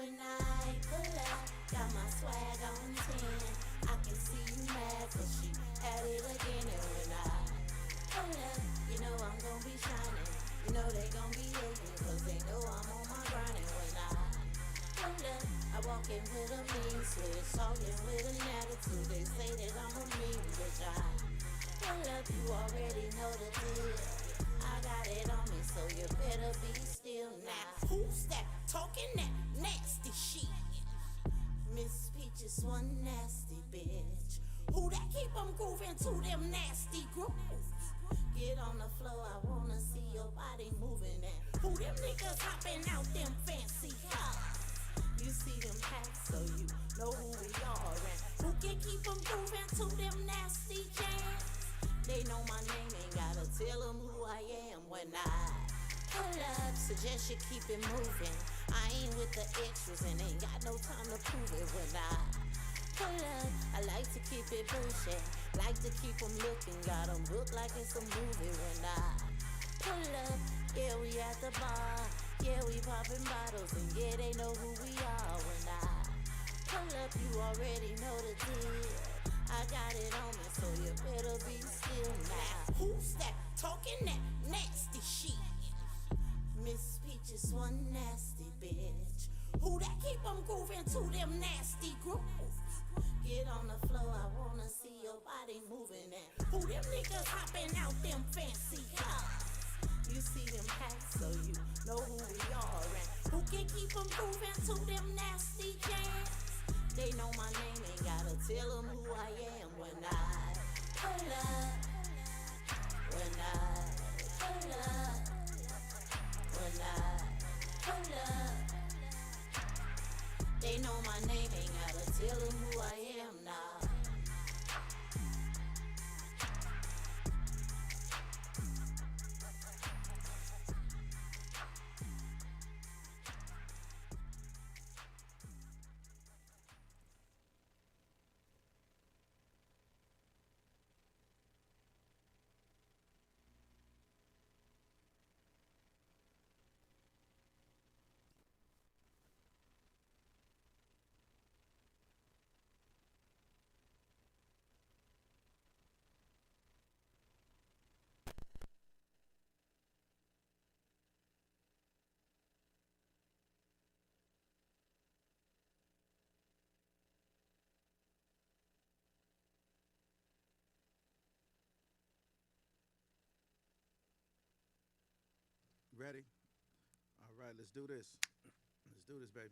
When I pull up, got my swag on 10. I can see you mad cause she at it again. And when I pull up, you know I'm gon' be shining. You know they gon' be hating cause they know I'm on my grind. And when I pull up, I walk in with a mean switch, talking with an attitude. They say that I'm a mean bitch. I pull up, you already know the deal. I got it on me, so you better be still now. Who's that talking that nasty shit? Miss Peaches, one nasty bitch. Who that keep 'em grooving to them nasty grooves? Get on the floor, I wanna see your body moving. And who them niggas hopping out them fancy cars? You see them hats, so you know who we are. And who can keep 'em grooving to them nasty jams? They know my name, ain't gotta tell them who I am. When I pull up, suggest you keep it moving. I ain't with the extras and ain't got no time to prove it. When I pull up, I like to keep it bullshit, like to keep them looking, got them booked like it's a movie. When I pull up, yeah, we at the bar, yeah, we popping bottles, and yeah, they know who we are. When I pull up, you already know the deal. I got it on me, so you better be still now. Who's that talking that nasty shit? Miss Peaches, one nasty bitch. Who that keep 'em grooving to them nasty grooves? Get on the floor, I wanna see your body moving. And who them niggas hopping out them fancy cars? You see them hats, so you know who we are. And who can keep 'em grooving to them nasty jams? They know my name, ain't gotta tell them who I am. When I pull up, when I pull up, when I pull up, they know my name, ain't gotta tell them who I am now. Ready? All right, let's do this. Let's do this, baby.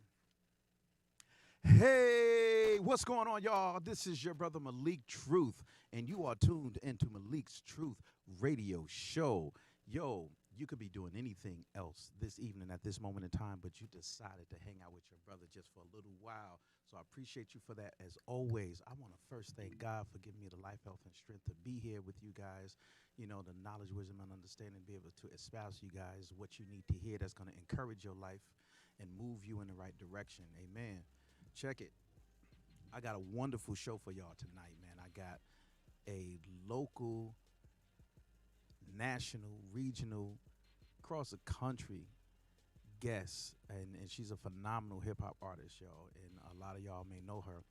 Hey, what's going on, y'all? This is your brother Malik Truth, and you are tuned into Malik's Truth Radio Show. Yo, you could be doing anything else this evening at this moment in time, but you decided to hang out with your brother just for a little while. So I appreciate you for that. As always, I want to first thank God for giving me the life, health, and strength to be here with you guys. You know, the knowledge, wisdom, and understanding, be able to espouse you guys what you need to hear that's going to encourage your life and move you in the right direction. Amen. Check it. I got a wonderful show for y'all tonight, man. I got a local, national, regional, across the country guest, and she's a phenomenal hip hop artist, y'all. And a lot of y'all may know her.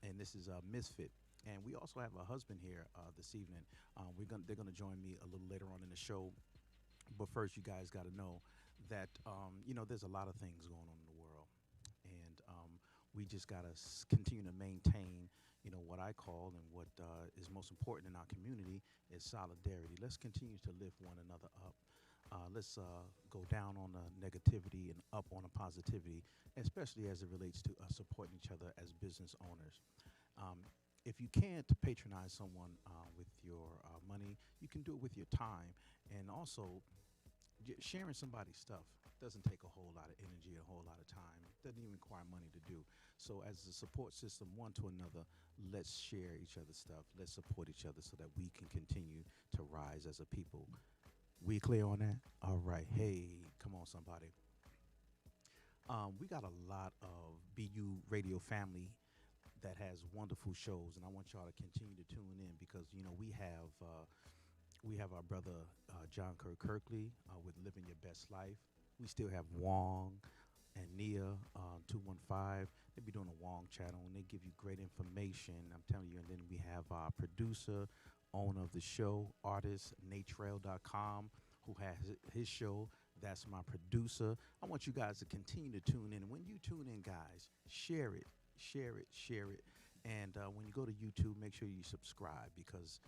And this is Misfit. And we also have a husband here this evening. They're gonna join me a little later on in the show. But first, you guys got to know that you know there's a lot of things going on in the world, and we just got to continue to maintain, you know, what I call and what is most important in our community is solidarity. Let's continue to lift one another up. Let's go down on the negativity and up on the positivity, especially as it relates to us supporting each other as business owners. Um, if you can't patronize someone with your money, you can do it with your time. And also, sharing somebody's stuff doesn't take a whole lot of energy, a whole lot of time. It doesn't even require money to do. So, as a support system, one to another, let's share each other's stuff. Let's support each other so that we can continue to rise as a people. We clear on that? All right. Hey, come on, somebody. We got a lot of BU radio family that has wonderful shows, and I want y'all to continue to tune in because you know we have our brother John Kirk Kirkley with Living Your Best Life. We still have Wong. and Nia 215. They be doing a Wong channel and they give you great information. I'm telling you. And then we have our producer, owner of the show, artist natrail.com, who has his show. That's my producer. I want you guys to continue to tune in. And when you tune in, guys, share it, share it, share it. And when you go to YouTube, make sure you subscribe because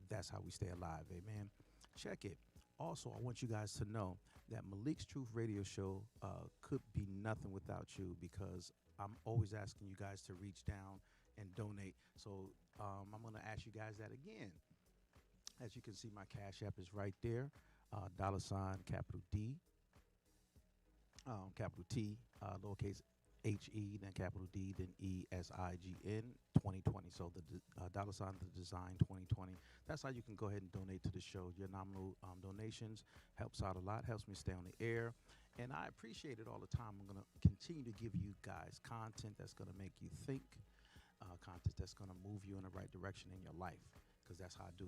that's how we stay alive. Amen. Check it. Also, I want you guys to know that Malik's Truth Radio Show could be nothing without you because I'm always asking you guys to reach down and donate. So I'm going to ask you guys that again. As you can see, my Cash App is right there. Dollar sign, capital D, capital T, lowercase HE, then capital D, then ESIGN 2020. So the dollar sign, the design 2020. That's how you can go ahead and donate to the show. Your nominal donations helps out a lot, helps me stay on the air. And I appreciate it all the time. I'm going to continue to give you guys content that's going to make you think, content that's going to move you in the right direction in your life, because that's how I do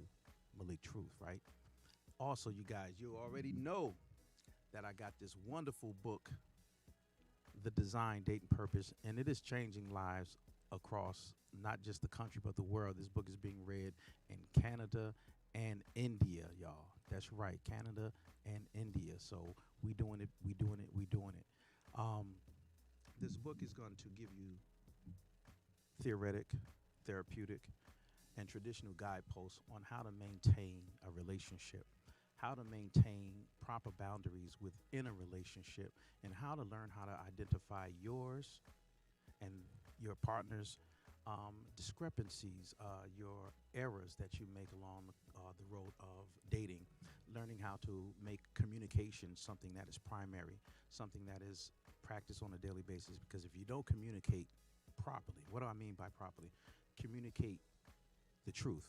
Malik Truth, right? Also, you guys, you already know that I got this wonderful book, The Design, Date, and Purpose, and it is changing lives across not just the country, but the world. This book is being read in Canada and India, y'all. That's right, Canada and India. So we doing it, we doing it, we doing it. This book is going to give you theoretic, therapeutic, and traditional guideposts on how to maintain a relationship, how to maintain proper boundaries within a relationship, and how to learn how to identify yours and your partner's discrepancies, your errors that you make along the road of dating, learning how to make communication something that is primary, something that is practiced on a daily basis. Because if you don't communicate properly, what do I mean by properly? Communicate the truth.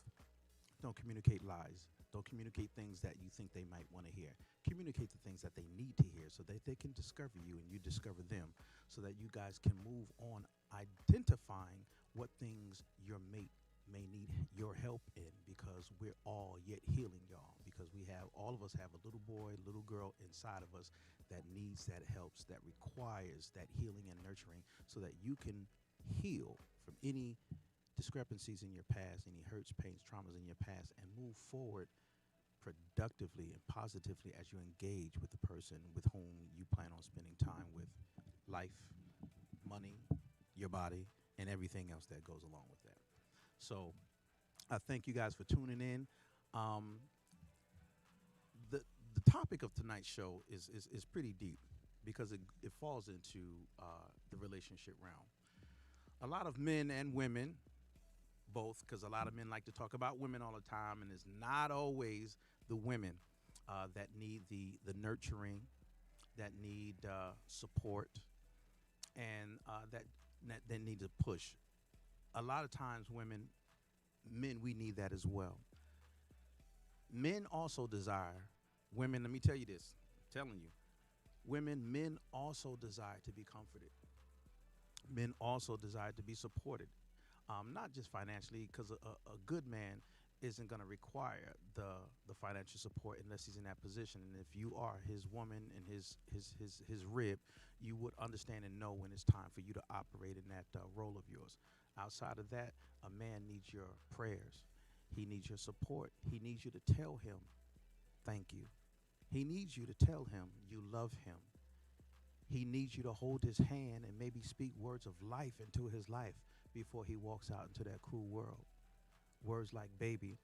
Don't communicate lies. Don't communicate things that you think they might want to hear. Communicate the things that they need to hear so that they can discover you and you discover them, so that you guys can move on identifying what things your mate may need your help in, because we're all yet healing, y'all, because all of us have a little boy, little girl inside of us that needs that helps, that requires that healing and nurturing, so that you can heal from any discrepancies in your past, any hurts, pains, traumas in your past, and move forward productively and positively as you engage with the person with whom you plan on spending time with. Life, money, your body, and everything else that goes along with that. So I thank you guys for tuning in. The topic of tonight's show is pretty deep because it falls into the relationship realm. A lot of men and women, both, because a lot of men like to talk about women all the time, and it's not always the women that need the nurturing, that need support, and that need to push. A lot of times men, we need that as well. Men also desire, women, let me tell you this, I'm telling you, men also desire to be comforted. Men also desire to be supported. Not just financially, because a good man isn't going to require the financial support unless he's in that position. And if you are his woman and his rib, you would understand and know when it's time for you to operate in that role of yours. Outside of that, a man needs your prayers. He needs your support. He needs you to tell him thank you. He needs you to tell him you love him. He needs you to hold his hand and maybe speak words of life into his life before he walks out into that cruel world. Words like, baby,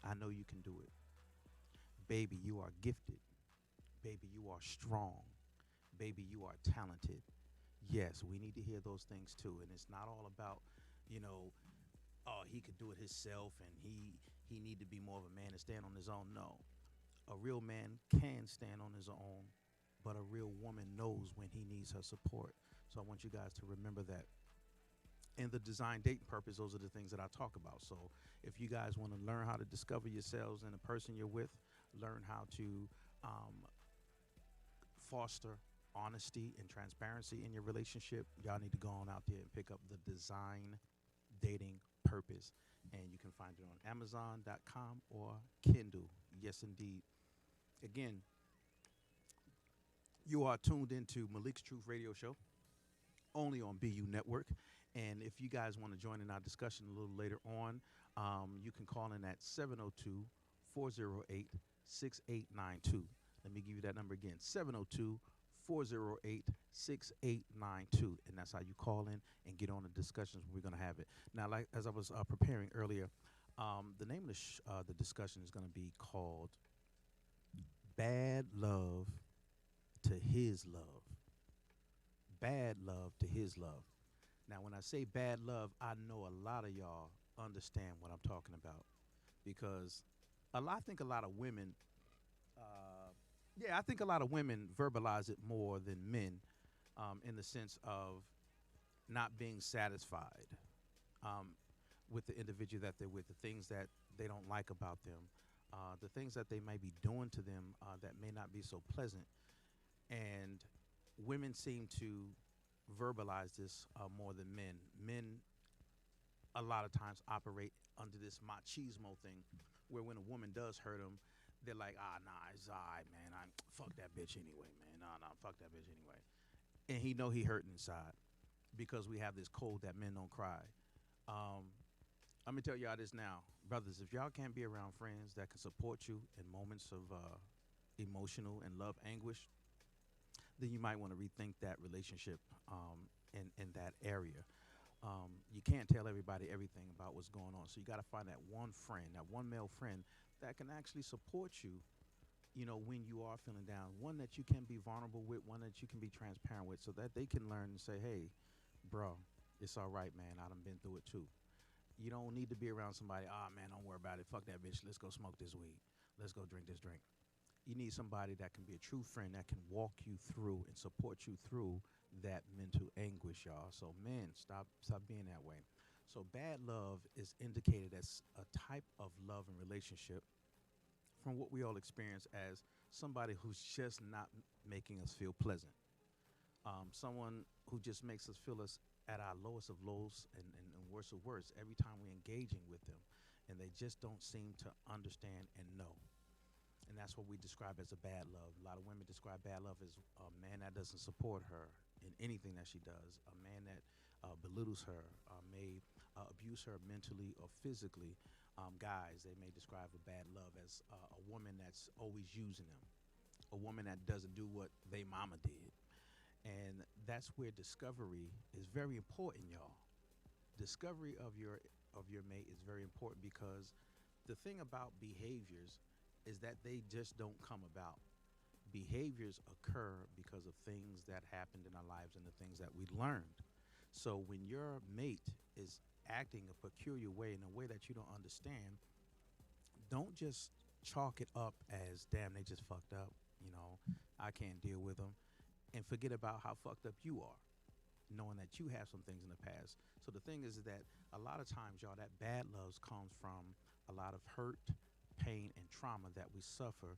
I know you can do it. Baby, you are gifted. Baby, you are strong. Baby, you are talented. Yes, we need to hear those things too. And it's not all about, oh, he could do it himself and he need to be more of a man and stand on his own. No. A real man can stand on his own, but a real woman knows when he needs her support. So I want you guys to remember that. And the design, date, and purpose, those are the things that I talk about. So if you guys want to learn how to discover yourselves and the person you're with, learn how to foster honesty and transparency in your relationship, y'all need to go on out there and pick up the Design, Dating, Purpose. And you can find it on Amazon.com or Kindle. Yes, indeed. Again, You are tuned into Malik's Truth Radio Show, only on BU Network. And if you guys want to join in our discussion a little later on, you can call in at 702 408 6892. Let me give you that number again, 702 408 6892. And that's how you call in and get on the discussions. We're going to have it. Now, like as I was preparing earlier, the name of the discussion is going to be called Bad Love to His Love. Bad love to his love. Now, when I say bad love, I know a lot of y'all understand what I'm talking about because I think a lot of women, I think a lot of women verbalize it more than men, in the sense of not being satisfied with the individual that they're with, the things that they don't like about them, the things that they might be doing to them that may not be so pleasant. And women seem to verbalize this more than men. Men, a lot of times, operate under this machismo thing, where when a woman does hurt them, they're like, nah, it's all right, man. Fuck that bitch anyway, man. Nah, fuck that bitch anyway. And he know he hurting inside because we have this code that men don't cry. I'm gonna tell y'all this now, brothers. If y'all can't be around friends that can support you in moments of emotional and love anguish, then you might want to rethink that relationship in that area. You can't tell everybody everything about what's going on. So you got to find that one friend, that one male friend that can actually support you, when you are feeling down. One that you can be vulnerable with, one that you can be transparent with, so that they can learn and say, hey, bro, it's all right, man. I done been through it too. You don't need to be around somebody, man, don't worry about it. Fuck that bitch. Let's go smoke this weed. Let's go drink this drink. You need somebody that can be a true friend that can walk you through and support you through that mental anguish, y'all. So men, stop being that way. So bad love is indicated as a type of love and relationship from what we all experience as somebody who's just not making us feel pleasant. Someone who just makes us feel us at our lowest of lows and worst of worst every time we're engaging with them. And they just don't seem to understand and know. And that's what we describe as a bad love. A lot of women describe bad love as a man that doesn't support her in anything that she does, a man that belittles her, may abuse her mentally or physically. Guys, they may describe a bad love as a woman that's always using them, a woman that doesn't do what they mama did. And that's where discovery is very important, y'all. Discovery of your mate is very important because the thing about behaviors is that they just don't come about. Behaviors occur because of things that happened in our lives and the things that we learned. So when your mate is acting a peculiar way in a way that you don't understand, don't just chalk it up as, damn, they just fucked up, I can't deal with them, and forget about how fucked up you are, knowing that you have some things in the past. So the thing is that a lot of times, y'all, that bad love comes from a lot of hurt, pain, and trauma that we suffer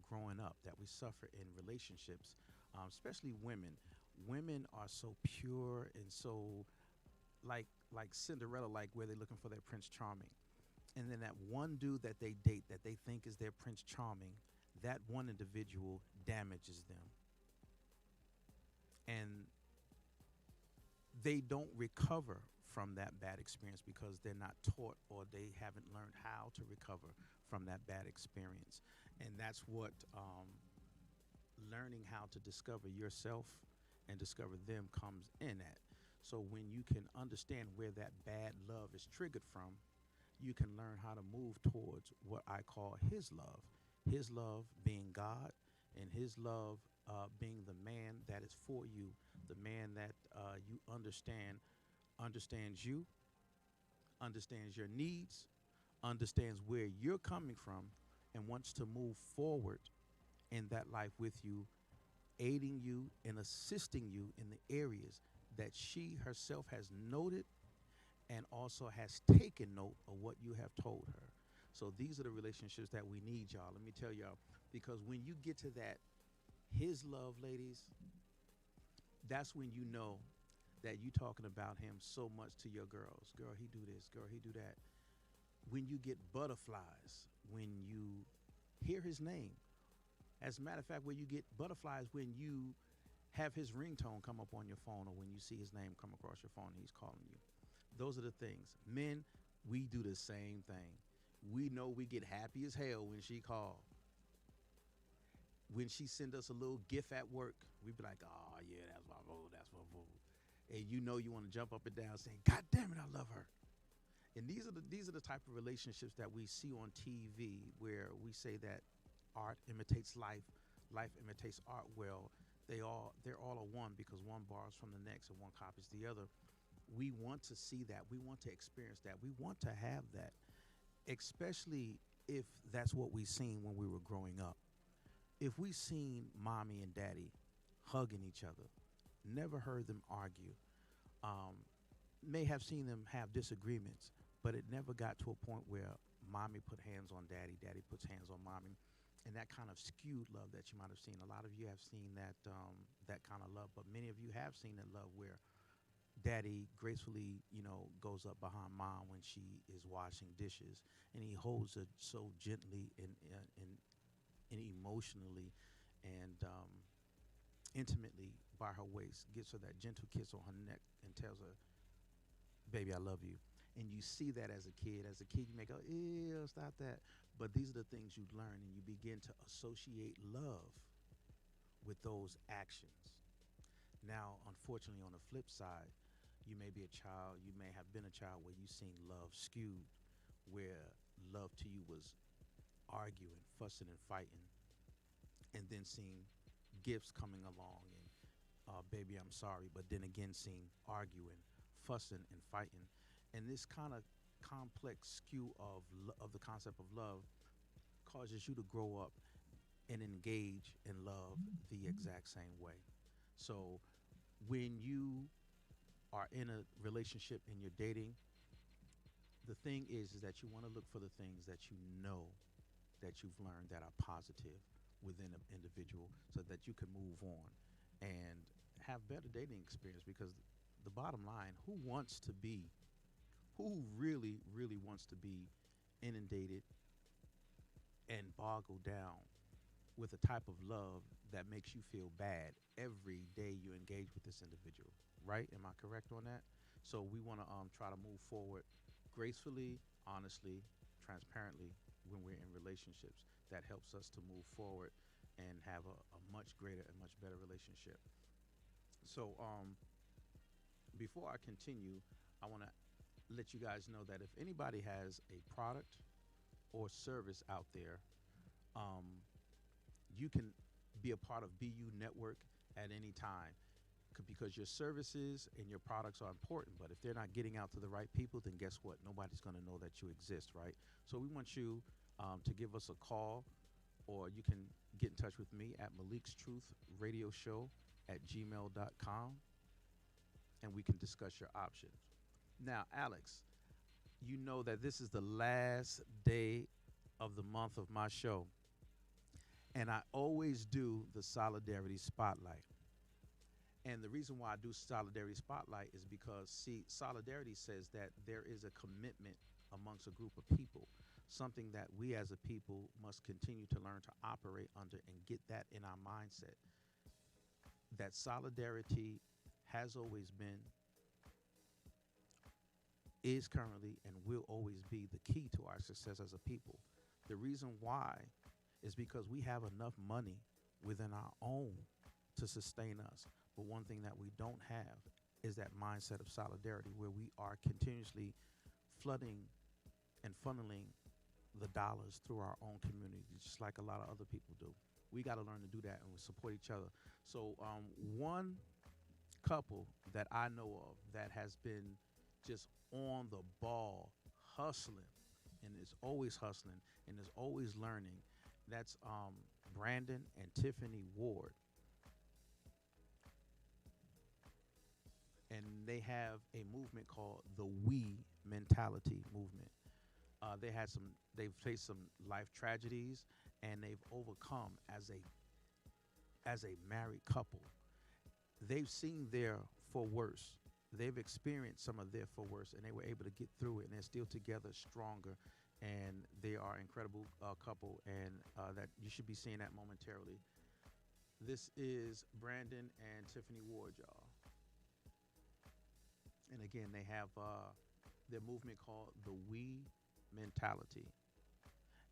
growing up, that we suffer in relationships, especially women. Women are so pure and so like Cinderella, like where they're looking for their Prince Charming. And then that one dude that they date that they think is their Prince Charming, that one individual damages them. And they don't recover from that bad experience because they're not taught or they haven't learned how to recover from that bad experience. And that's what learning how to discover yourself and discover them comes in at. So when you can understand where that bad love is triggered from, you can learn how to move towards what I call his love. His love being God, and his love being the man that is for you, the man that you understands you, understands your needs, understands where you're coming from, and wants to move forward in that life with you, aiding you and assisting you in the areas that she herself has noted and also has taken note of what you have told her. So these are the relationships that we need, y'all. Let me tell y'all, because when you get to that his love, ladies, that's when you know that you talking about him so much to your girls. Girl, he do this. Girl, he do that. When you get butterflies, when you hear his name, As a matter of fact, where you get butterflies when you have his ringtone come up on your phone or when you see his name come across your phone and he's calling you. Those are the things. Men, we do the same thing. We know we get happy as hell when she call. When she send us a little gift at work, we be like, oh yeah, that's my boo, that's my boo. And you know you want to jump up and down saying, God damn it, I love her. And these are the type of relationships that we see on TV where we say that art imitates life, life imitates art. Well, they're all a one because one borrows from the next and one copies the other. We want to see that. We want to experience that. We want to have that, especially if that's what we seen when we were growing up. If we seen mommy and daddy hugging each other, never heard them argue, um, may have seen them have disagreements, but it never got to a point where mommy put hands on daddy, daddy puts hands on mommy, and that kind of skewed love that you might have seen. A lot of you have seen that kind of love, but many of you have seen that love where daddy gracefully, goes up behind mom when she is washing dishes, and he holds her so gently and emotionally and intimately by her waist, gives her that gentle kiss on her neck, and tells her, "Baby, I love you." And you see that as a kid. As a kid, you may go, "Ew, stop that." But these are the things you learn, and you begin to associate love with those actions. Now, unfortunately, on the flip side, you may be a child, you may have been a child where you seen love skewed, where love to you was arguing, fussing, and fighting, and then seeing gifts coming along and baby, I'm sorry, but then again seeing arguing, fussing, and fighting, and this kind of complex skew of the concept of love causes you to grow up and engage in love the exact same way. So when you are in a relationship and you're dating, the thing is that you want to look for the things that you know that you've learned that are positive within an individual so that you can move on and have better dating experience, because the bottom line, who really wants to be inundated and boggled down with a type of love that makes you feel bad every day you engage with this individual, right? Am I correct on that? So we want to try to move forward gracefully, honestly, transparently when we're in relationships. That helps us to move forward and have a much greater and much better relationship. So before I continue, I want to let you guys know that if anybody has a product or service out there, um, you can be a part of BU Network at any time because your services and your products are important. But if they're not getting out to the right people, then guess what? Nobody's going to know that you exist, right? So we want you to give us a call, or you can get in touch with me at Malik's Truth Radio Show at gmail.com, and we can discuss your options. Now, Alex, you know that this is the last day of the month of my show, and I always do the Solidarity Spotlight. And the reason why I do Solidarity Spotlight is because, see, Solidarity says that there is a commitment amongst a group of people, something that we as a people must continue to learn to operate under and get that in our mindset. That solidarity has always been, is currently, and will always be the key to our success as a people. The reason why is because we have enough money within our own to sustain us. But one thing that we don't have is that mindset of solidarity, where we are continuously flooding and funneling the dollars through our own community, just like a lot of other people do. We got to learn to do that, and we support each other. So one couple that I know of that has been just on the ball, hustling, and is always hustling and is always learning, that's Brandon and Tiffany Ward. And they have a movement called the We Mentality Movement. They've faced some life tragedies, and they've overcome as a married couple. They've seen their for worse. They've experienced some of their for worse, and they were able to get through it, and they're still together, stronger, and they are incredible couple, and that you should be seeing that momentarily. This is Brandon and Tiffany Ward, y'all. And again, they have their movement called the We Mentality.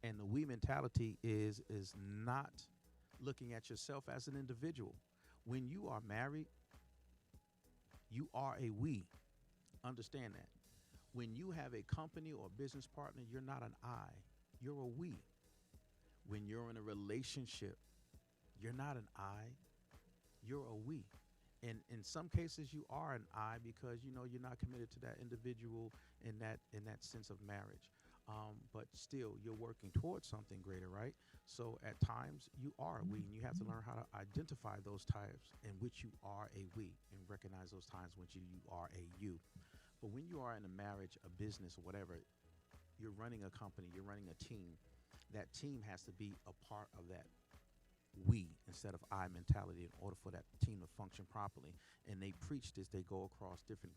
And the we mentality is not looking at yourself as an individual. When you are married, you are a we. Understand that. When you have a company or business partner, you're not an I, you're a we. When you're in a relationship, you're not an I, you're a we. And in some cases you are an I because you're not committed to that individual in that sense of marriage. But still, you're working towards something greater, right? So at times you are a we, and you have to learn how to identify those times in which you are a we, and recognize those times when you are a you. But when you are in a marriage, a business, or whatever, you're running a company, you're running a team. That team has to be a part of that we instead of I mentality in order for that team to function properly. And they preach this. They go across different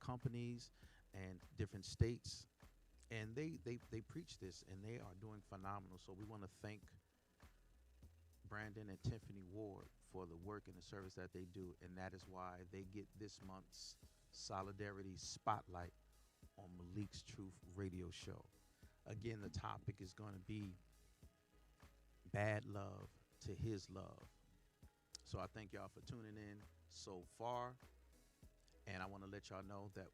companies and different states, and they preach this, and they are doing phenomenal. So we want to thank Brandon and Tiffany Ward for the work and the service that they do, and that is why they get this month's Solidarity Spotlight on Malik's Truth Radio Show. Again, the topic is going to be bad love to his love. So I thank y'all for tuning in so far, and I want to let y'all know that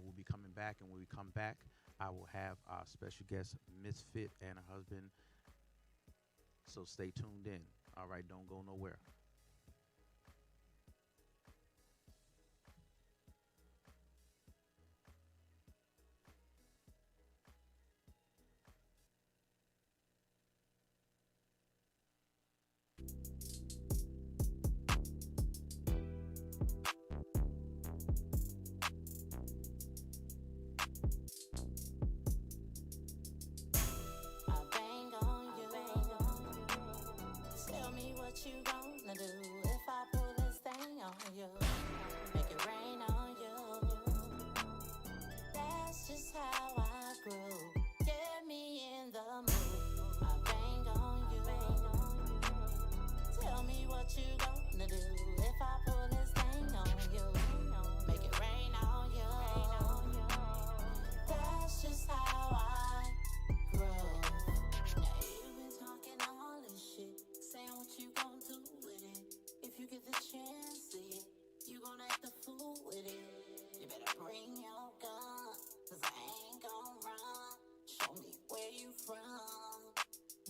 we'll be coming back, and when we come back, I will have our special guest, Misfit, and her husband. So stay tuned in. All right, don't go nowhere. I bang on you. Tell me what you gonna do if I pull this thing on you. Make it rain on you. That's just how I grew. Get me in the mood. I bang on you. Tell me what you gonna do if I pull this thing on you. Make it rain on you. That's just how I grow. Now you've been talking all this shit, saying what you gon' do with it. If you get the chance to it, you gon' act the fool with it. You better bring your gun, 'cause I ain't gon' run. Show me where you from,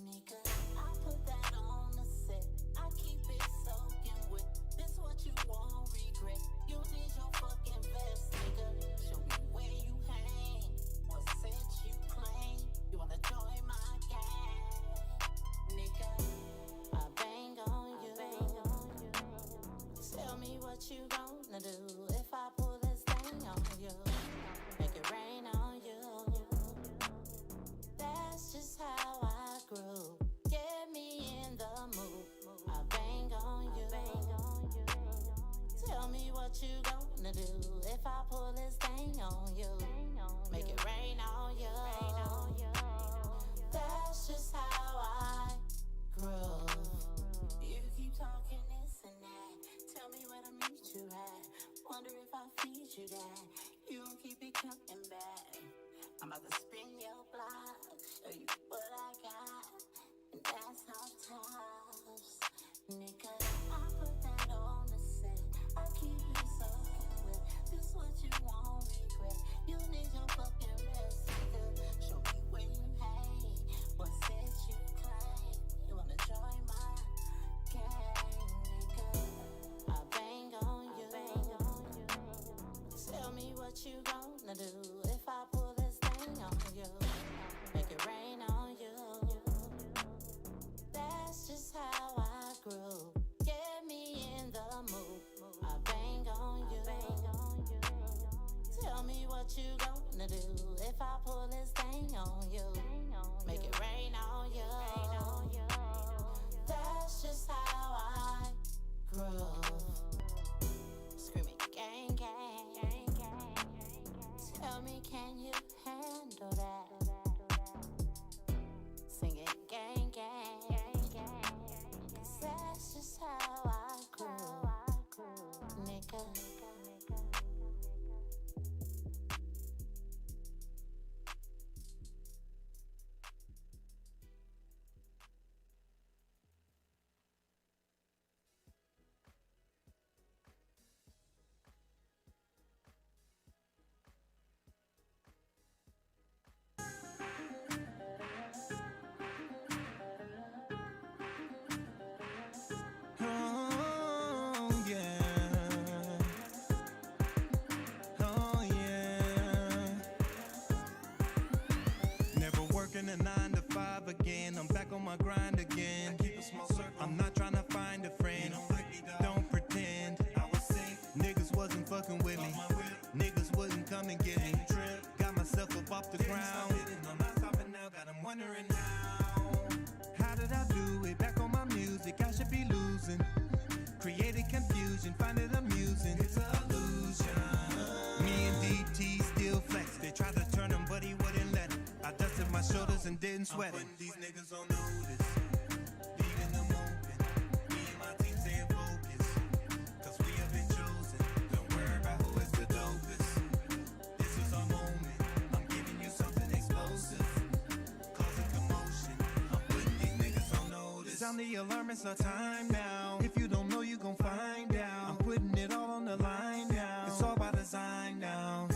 nigga. I put that on the set, I keep it soaking wet. This what you won't regret. You need your fucking vest, nigga. Show me where you hang, what set you claim. You wanna join my gang, nigga. I bang on you. Tell me what you gonna do if I pull this thing on you. Make it rain on you. That's just how I grew. Get me in the mood. I bang on you. Tell me what you gonna do if I pull this thing on you. Make it rain on you. That's just how I grow. You keep talking this and that. Tell me where to meet you at. Wonder if I feed you that. You don't keep it coming back. I'm about to spin your block, show you what I got, and that's how tops, nigga. I put that on the set, I keep it soaking wet. This what you won't regret. You need your fucking rest, nigga. Show me where you hang, what set you claim. You wanna join my gang, nigga. I bang on you. Tell me what you gonna do if I pull this thing on you. Make it rain on you. That's just how I grew. Get me in the mood. I bang on you. Tell me what you gonna do if I pull this thing on you. Make it rain on you. That's just how I grow. Screaming gang gang. Tell me Oh yeah, oh yeah. Never working a 9 to 5 again. I'm back on my grind again. I'm not trying to find a friend. Don't pretend. Niggas wasn't fucking with me. Niggas wouldn't come and get me. Got myself up off the ground. I'm not stopping now. Got 'em wondering how did I do it? Back on my music, I should be losing. Created confusion, find it amusing. It's an illusion. Me and DT still flex. They tried to turn him, but he wouldn't let it. I dusted my shoulders and didn't sweat it. I'm putting these niggas on notice, leaving them open. Me and my team staying focused, cause we have been chosen. Don't worry about who is the dopest. This is our moment. I'm giving you something explosive, causing commotion. I'm putting these niggas on notice. Sound the alarm, it's our time now. If you don't know, you gon' find out. I'm putting it all on the line now. It's all by design now.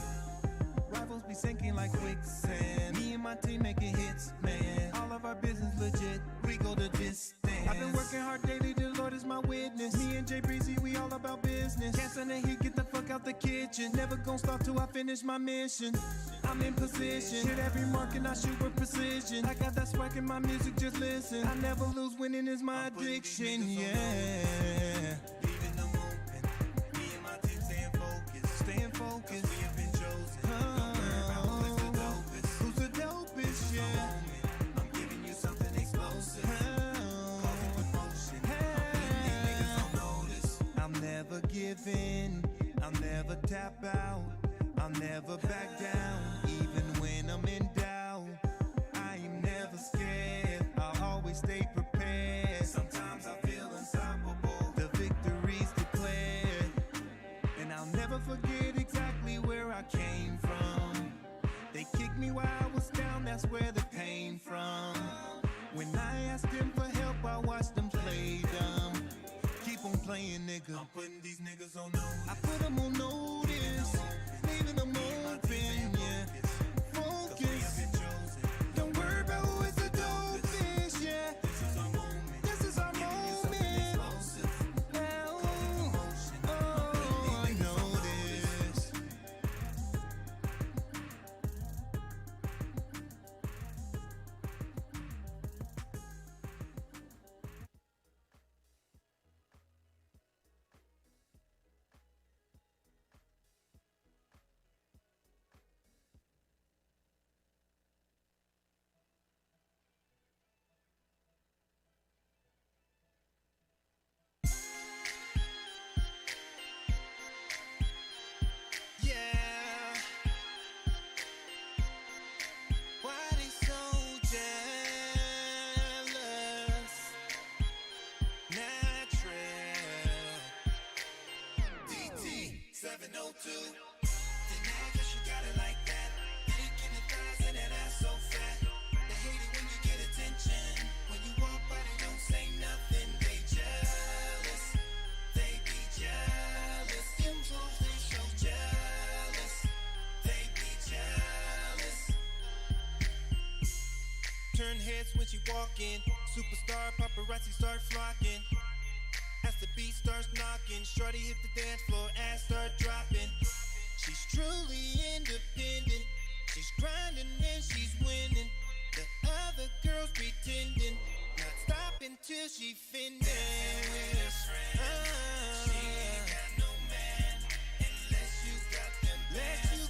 Rivals be sinking like quicksand. Me and my team making hits, man. All of our business legit. We go the distance. I've been working hard daily, the Lord is my witness. Me and Jay Breezy, we all about business. Can't stand the heat, get the fuck out the kitchen. Never gon' stop till I finish my mission. I'm in position. Hit every mark and I shoot with precision. I got that spark in my music, just listen. I never lose, winning is my addiction, yeah. Leaving them open. Me and my team staying focused. Staying focused. We have been chosen. Don't worry about who is the dopest. Who's the dopest, yeah. I'm giving you something explosive. Causing commotion. I'm putting these niggas on notice. I'll never give in. I'll never tap out. I'll never back down. Even when I'm in doubt, I am never scared. I'll always stay prepared. Sometimes I feel unstoppable. The victory's declared. And I'll never forget exactly where I came from. They kicked me while I was down, that's where the pain from. When I asked them for help, I watched them play dumb. Keep on playing, nigga. I'm putting these niggas on notice. I put them on notice. Leaving them open, yeah. Focus. Don't worry about who is the dopest, yeah. This is our moment. This is our moment. Now, oh, I know this. Yeah. Why they so jealous? Natural. DT 702. Didn't I guess you got it like that? Dick in the thighs and that ass so fat. They hate it when you get attention. When you walk by, they don't say nothing. They jealous. They be jealous. Them hoes, they so jealous. They be jealous. Turn heads when she walk in. Superstar paparazzi start flocking. As the beat starts knocking, shorty hit the dance floor, ass start dropping. She's truly independent. She's grinding and she's winning. The other girls pretending, not stopping till she finished. She ain't got no man unless you got them bands.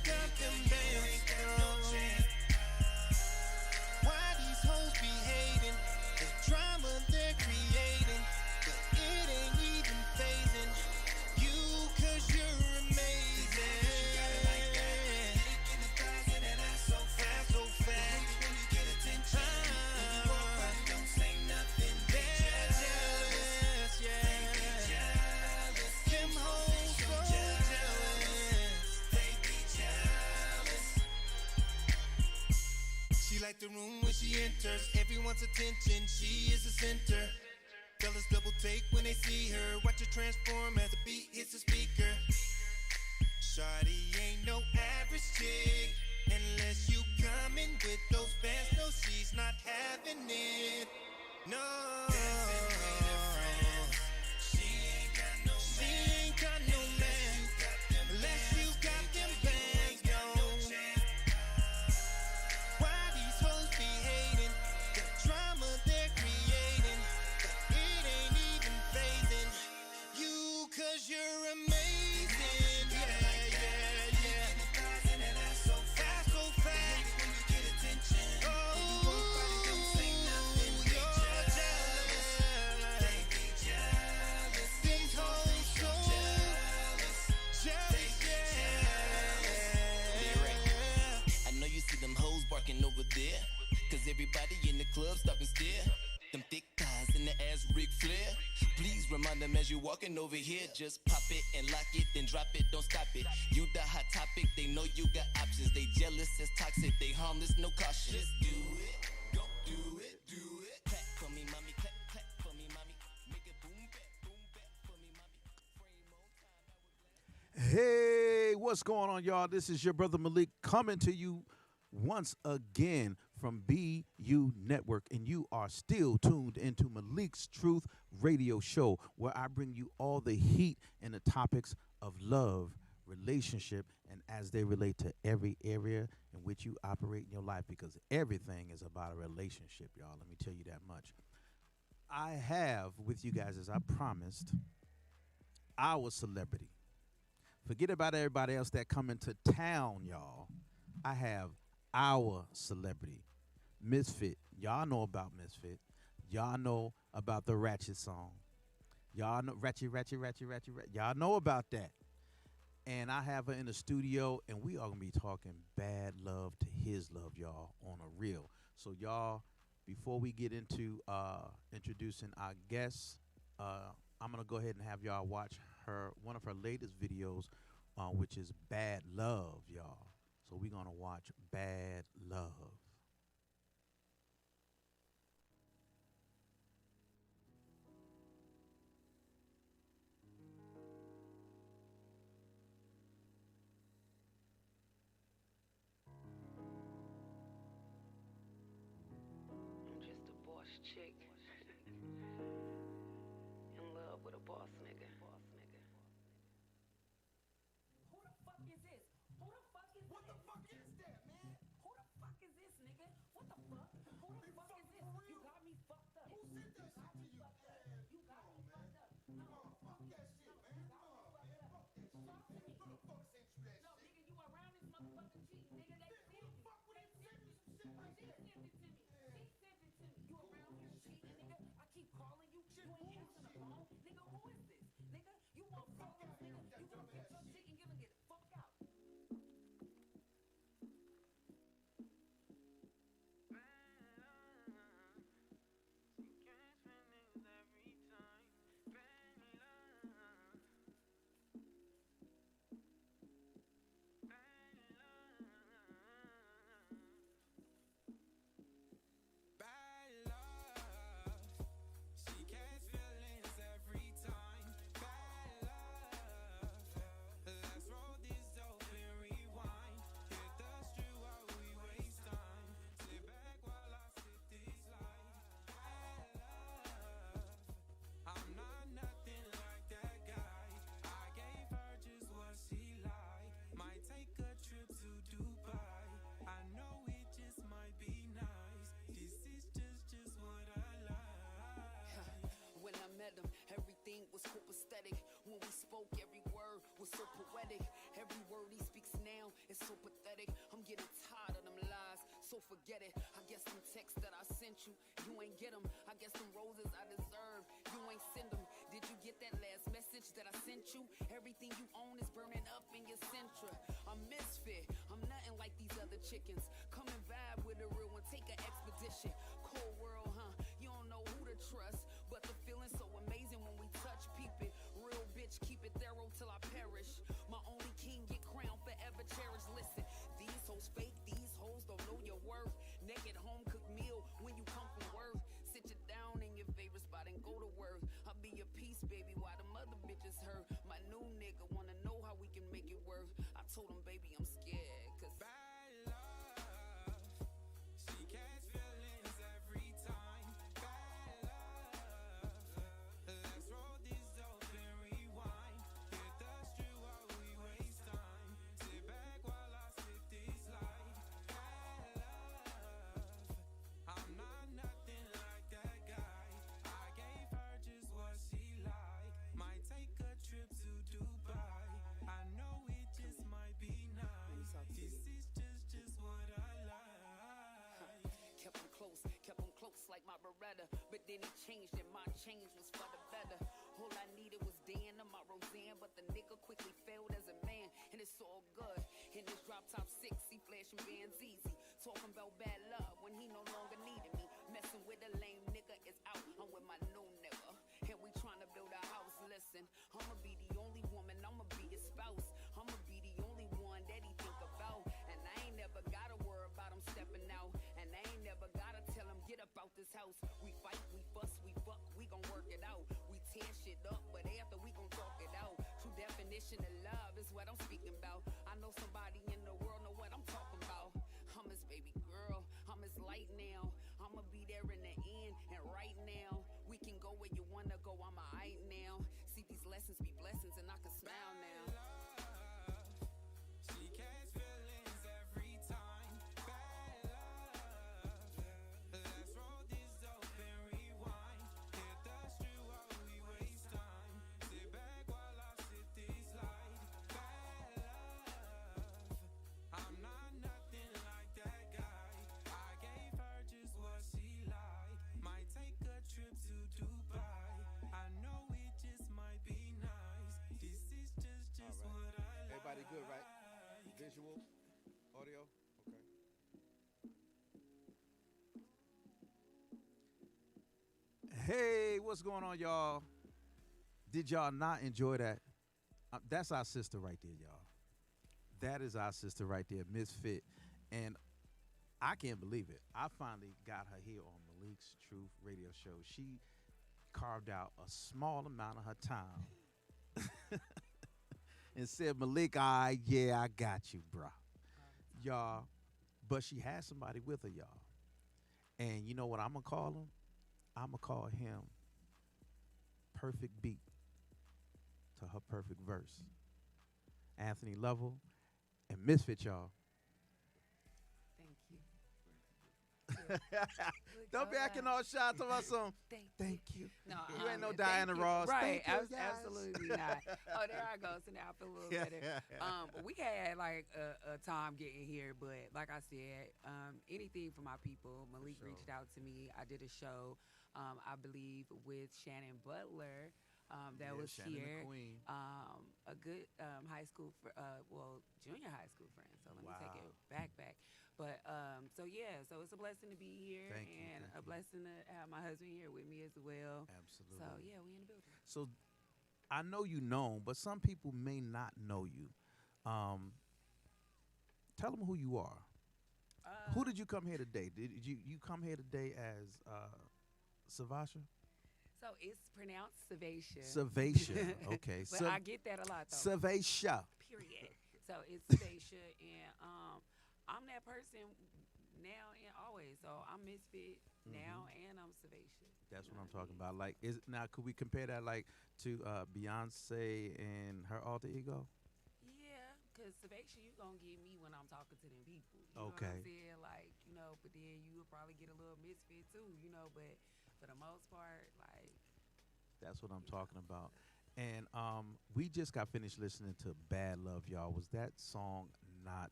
Why these hoes be hating? The drama they're creating, but it ain't even phasing you, cause you're amazing. So fast, so fast. When you get attention, when you walk by, don't say nothing. They're jealous, yeah. the room when she enters. Everyone's attention, she is the center. Fellas double take when they see her. Watch her transform as the beat hits the speaker. Shawty ain't no average chick. Unless you coming with those bands, no, she's not having it. No. She ain't got no man. Unless you got them bands, no. Why these hoes be hating? The drama they're creating, but it ain't even phasing you, 'cause you're amazing. Yeah, yeah, yeah. That's so fast. When you get attention, oh, don't say nothing. You're jealous. They be jealous. These hoes so jealous. Yeah. I know you see them hoes barking over there, 'cause everybody in the club stop and stare. Them thick thighs in the ass, Ric Flair. Please remind them as you walking over here. Just pop it and lock it, then drop it, don't stop it. You the hot topic, they know you got options. They jealous, it's toxic, they harmless, no caution. Just do it, go do it, do it. Clap for me, mommy, clap, clap for me, mommy. Make it boom, back for me, mommy. Frame on time. Hey, what's going on, y'all? This is your brother Malik coming to you once again from BU Network, and you are still tuned into Malik's Truth Radio Show, where I bring you all the heat and the topics of love, relationship, and as they relate to every area in which you operate in your life, because everything is about a relationship, y'all. Let me tell you that much. I have with you guys, as I promised, our celebrity. Forget about everybody else that come into town, y'all. I have our celebrity, Misfit. Y'all know about Misfit. Y'all know about the Ratchet song. Y'all know Ratchet. Y'all know about that. And I have her in the studio, and we are going to be talking bad love to his love, y'all, on a real. So, y'all, before we get into introducing our guests, I'm going to go ahead and have y'all watch one of her latest videos, which is Bad Love, y'all. So we're going to watch Bad Love. I'm just a boss chick in love with a boss nigga. Who the fuck is this? Who the fuck is What the this? fuck is that, man? Who the fuck is this, nigga? What the fuck? Who the fuck is this? You got me fucked up. Who sent that shit to you? You got me fucked up. Come on, fuck that shit, man. Come on, man. Fuck that shit. Talk to me. Who the fuck sent you that No, shit? nigga, you around this motherfucking cheat, nigga. They sent Who the it. fuck would have sent you some shit She like that? sent it to me. She sent it to me. You around here cheating, nigga. I keep calling you. You ain't answering the phone. Nigga, who is this? Nigga, you won't fuck this nigga. You gonna get your chick and gonna get the fuck out. Bad love, she catch feelings every time. Bad love, let's roll this dope and rewind. Hit the street while we waste time. Sit back while I sip this life. Bad love, I'm not nothing like that guy. I gave her just what she liked. Might take a trip to Dubai. I know it just might be nice. This is just what I like. When I met him, everything was copacetic. When we spoke, every word was so poetic. Every word he speaks now is so pathetic. I'm getting tired of them lies, so forget it. I guess them texts that I sent you, you ain't get them. I guess them roses I deserve, you ain't send them. Did you get that last message that I sent you? Everything you own is burning up in your Sentra. I'm Misfit, I'm nothing like these other chickens. Come and vibe with a real one, take an expedition. Cold world, huh? You don't know who to trust, but the feeling's so amazing when we touch. Peep it, real bitch, keep it thorough till I perish. My only king get crowned, forever cherished. Listen, these hoes fake, these hoes don't know your worth. Naked home then he changed it. My change was for the better. All I needed was Dan and my Roseanne, but the nigga quickly failed as a man, and it's all good. In this drop top 6, he flashing bands easy, talking about bad love when he no longer needed me. Messing with a lame nigga is out. I'm with my new nigga, and we tryna build a house. Listen, I'ma be the only woman, I'ma be his spouse. I'ma be the only one that he think about, and I ain't never gotta worry about him stepping out, and I ain't never gotta tell him get up out this house. We fight, we fuss, we fuck, we gon' work it out. We tear shit up, but after we gon' talk it out. True definition of love is what I'm speaking about. I know somebody in the world know what I'm talking about. I'm his baby girl, I'm his light now. I'ma be there in the end, and right now we can go where you wanna go. I'm alright now. See these lessons be blessings, and I can smile now. She catch feelings every time. Bad love. Let's roll this dope and rewind. Hit the street while we waste time. Sit back while I sip this light. Bad love. I'm not nothing like that guy. I gave her just what she liked. Might take a trip to Dubai. I know it just might be nice. This is just All right. what I like. Everybody good, right? Visual, audio, okay. Hey, what's going on, y'all? Did y'all not enjoy that? That's our sister right there, y'all. That is our sister right there, Misfit. And I can't believe it. I finally got her here on Malik's Truth Radio Show. She carved out a small amount of her time and said, Malik, yeah, I got you, bro. Y'all, but she has somebody with her, y'all. And you know what I'm going to call him? I'm going to call him Perfect Beat to her perfect verse. Anthony Lovell and Misfit, y'all. Thank you. Don't be acting all shy to my song. Thank you. No, You ain't no thank Diana you. Ross. Right, Thank you, yes. absolutely not. Oh, there I go. So now I feel a little better. But we had like a time getting here, but like I said, anything for my people. Malik sure. reached out to me. I did a show, I believe, with Shannon Butler. That was Shannon here. the Queen. A good high school, junior high school friend. So let me take it back. But so yeah, so it's a blessing to be here, Thank you, and thank a you. blessing to have my husband here with me as well. Absolutely. So yeah, we in the building. So I know you known, but some people may not know you. Tell them who you are. Who did you come here today? Did you come here today as Savasha? So it's pronounced Savasha. Savasha. Okay. But I get that a lot though. Savasha. Period. So it's Savasha, and I'm that person now and always. So I'm Misfit now, and I'm Savasha. That's You what know I'm talking I mean? about. Like, could we compare that like to Beyonce and her alter ego? Yeah, because Savasha, you gonna get me when I'm talking to them people. You know what Okay. I'm saying? Like, but then you will probably get a little Misfit too, but for the most part, like. That's what I'm talking about. And we just got finished listening to Bad Love, y'all. Was that song not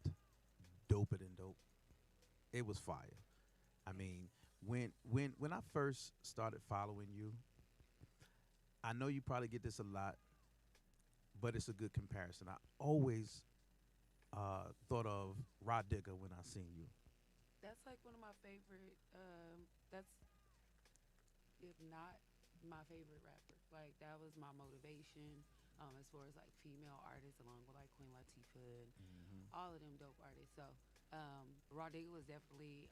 doper than dope? It was fire. I mean, when I first started following you, I know you probably get this a lot, but it's a good comparison. I always thought of Rod Digger when I seen you. That's like one of my favorite. That's if not my favorite rapper. Like that was my motivation. As far as like female artists, along with like Queen Latifah and all of them dope artists. So, Raw Digga was definitely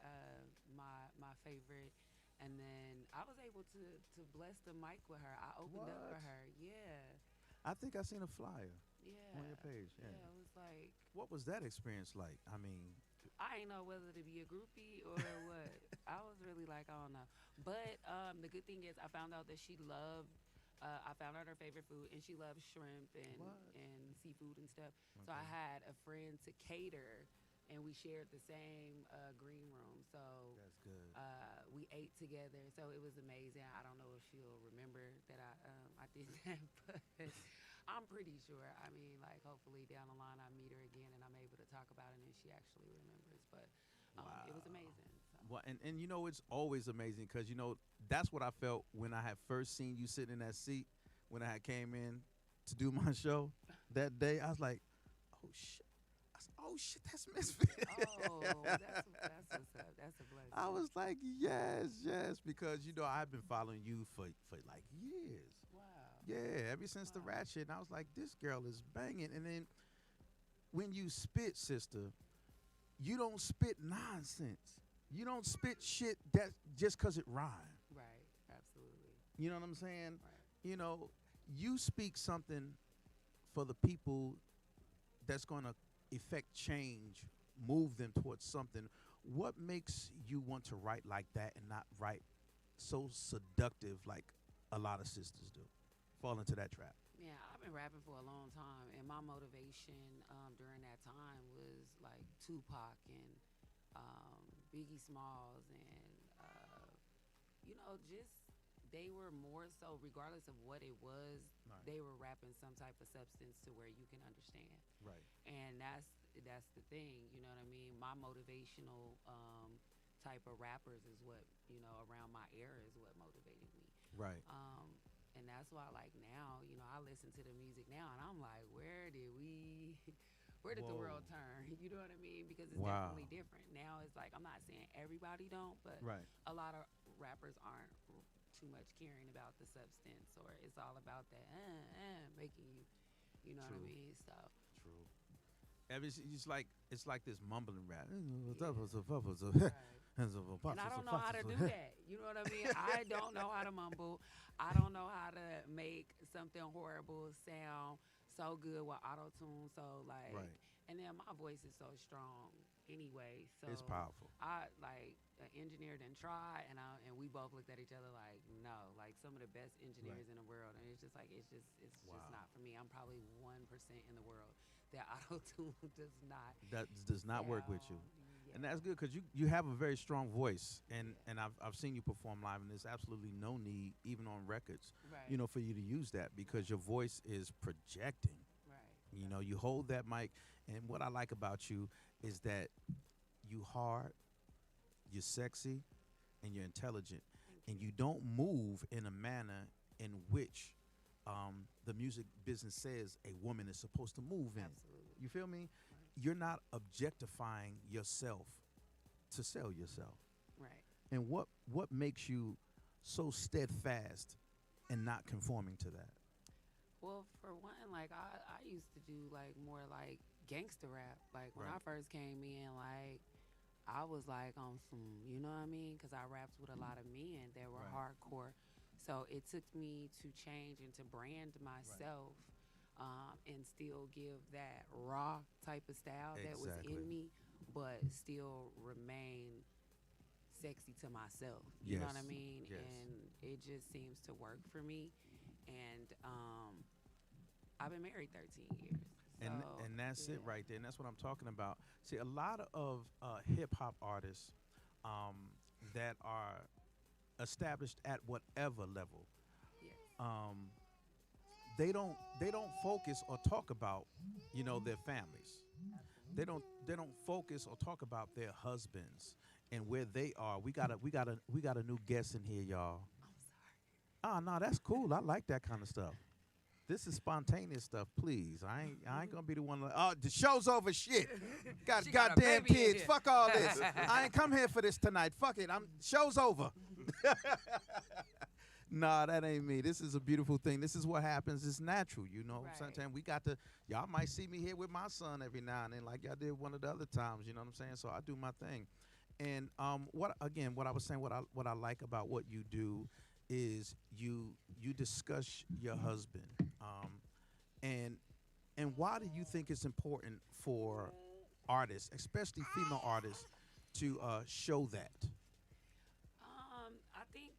my favorite. And then I was able to bless the mic with her. I opened up for her. Yeah. I think I seen a flyer Yeah. on your page. Yeah. Yeah. It was like. What was that experience like? I mean, I ain't know whether to be a groupie or what. I was really like, I don't know. But the good thing is I found out that she loved, I found out her favorite food, and she loves shrimp and seafood and stuff. So I had a friend to cater, and we shared the same green room. So that's good. we ate together. So it was amazing. I don't know if she'll remember that I did that, but I'm pretty sure. I mean, like, hopefully down the line I meet her again and I'm able to talk about it and she actually remembers. But it was amazing. So. Well, and it's always amazing because, that's what I felt when I had first seen you sitting in that seat when I had came in to do my show that day. I was like, oh shit. I said, oh shit, that's Misfit. Oh, that's what's up. That's a blessing. I was like, yes, yes, because you know I've been following you for like years. Wow. Yeah, ever since the rat shit, and I was like, this girl is banging. And then when you spit, sister, you don't spit nonsense. You don't spit shit that just cause it rhyme. Right. Absolutely. You know what I'm saying? Right. You know, you speak something for the people that's gonna effect change, move them towards something. What makes you want to write like that and not write so seductive like a lot of sisters do? Fall into that trap. Yeah, I've been rapping for a long time, and my motivation during that time was like Tupac and Biggie Smalls, and just they were more so, regardless of what it was, Right. they were rapping some type of substance to where you can understand. Right. And that's the thing, you know what I mean? My motivational type of rappers is what, around my era is what motivated me. Right. And that's why, like, now, I listen to the music now and I'm like, where did the Whoa. world turn? You know what I mean? Because it's Wow. definitely different. Now it's like, I'm not saying everybody don't, but Right. a lot of rappers aren't too much caring about the substance, or it's all about that making you, you know what I True. mean? So, True. And it's like this mumbling rap. right. And I don't know how to do that. You know what I mean? I don't know how to mumble. I don't know how to make something horrible sound so good with auto-tune. So, like, Right. and then my voice is so strong anyway. So It's powerful. I, like, an engineer didn't try, and we both looked at each other like, no, like some of the best engineers Right. in the world. And it's just like, it's just Wow. not for me. I'm probably 1% in the world that auto-tune does not. That does not work with you. sound, And yeah. that's good because you have a very strong voice, and I've seen you perform live, and there's absolutely no need, even on records, Right. for you to use that because your voice is projecting. Right. You hold that mic, and what I like about you is that you hard, you're sexy, and you're intelligent, and you don't move in a manner in which the music business says a woman is supposed to move in. Absolutely. You feel me? You're not objectifying yourself to sell yourself. Right. And what makes you so steadfast and not conforming to that? Well, for one, like I used to do like more like gangster rap. Like when I Right. first came in, like I was like on some, you know what I mean? Because I rapped with a lot of men that were Right. hardcore. So it took me to change and to brand myself and still give that raw type of style that was Exactly. in me, but still remain sexy to myself. You know what I Yes. mean? Yes. And it just seems to work for me. And I've been married 13 years. And So, and that's it yeah. right there. And that's what I'm talking about. See, a lot of hip hop artists that are established at whatever level, Yes. they don't focus or talk about their families. They don't focus or talk about their husbands and where they are. We got a new guest in here, y'all. I'm sorry. Oh no, that's cool. I like that kind of stuff. This is spontaneous stuff, please. I ain't gonna be the one. Oh, the show's over. Shit. Got She got a goddamn baby in kids. here. Fuck all this. I ain't come here for this tonight. Fuck it. Show's over. Nah, that ain't me. This is a beautiful thing. This is what happens. It's natural, Right. Sometimes we got to. Y'all might see me here with my son every now and then, like y'all did one of the other times. You know what I'm saying? So I do my thing. And what I was saying, what I like about what you do is you discuss your husband, and why do you think it's important for artists, especially female artists, to show that? I think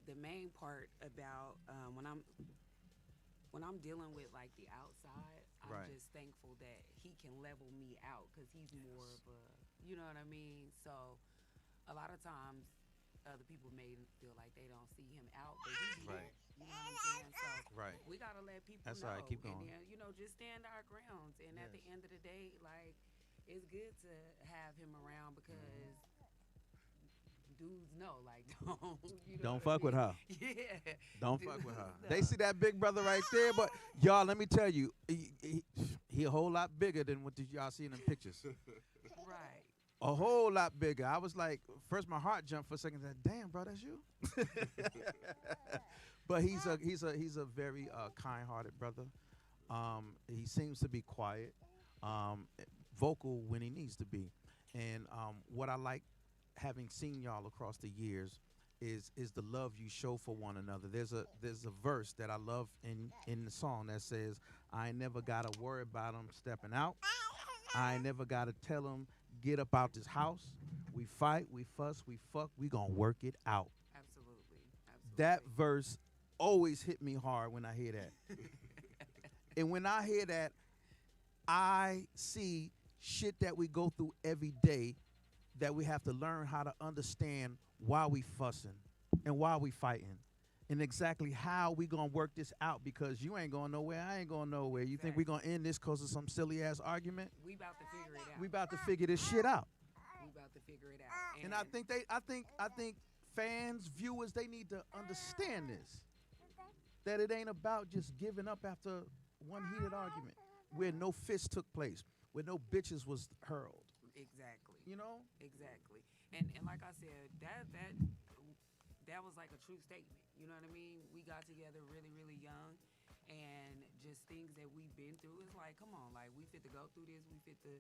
the main part about when I'm dealing with like the outside, I'm Right. just thankful that he can level me out because he's more of a, you know what I mean? So a lot of times other people may feel like they don't see him out, but he's Right. here. You know what I'm saying? So Right. we gotta let people That's know. all right, keep going. And then, just stand our grounds. And at the Yes. end of the day, like, it's good to have him around because dudes know, like, don't. You know Don't what I fuck with mean? her. Yeah. Don't Dudes fuck with her. know. They see that big brother right there, but y'all, let me tell you, he a whole lot bigger than what y'all see in them pictures. Right. A whole lot bigger. I was like, first my heart jumped for a second. Said, damn, bro, that's you. But he's a very kind-hearted brother. He seems to be quiet, vocal when he needs to be. And what I like, having seen y'all across the years, is the love you show for one another. There's a verse that I love in the song that says, "I ain't never gotta worry about him stepping out. I ain't never gotta tell him get up out this house. We fight, we fuss, we fuck. We gonna work it out." Absolutely. That verse always hit me hard when I hear that. And when I hear that, I see shit that we go through every day that we have to learn how to understand why we fussing and why we fighting and exactly how we gonna work this out, because you ain't going nowhere, I ain't going nowhere. You think we gonna end this because of some silly ass argument? We about to figure it out. We about to figure this shit out. We about to figure it out. And I think fans, viewers, they need to understand this. That it ain't about just giving up after one heated argument, where no fist took place, where no bitches was hurled. Exactly. You know? Exactly. And like I said, that was like a true statement. You know what I mean? We got together really, really young, and just things that we've been through. It's like, come on, like we fit to go through this. We fit to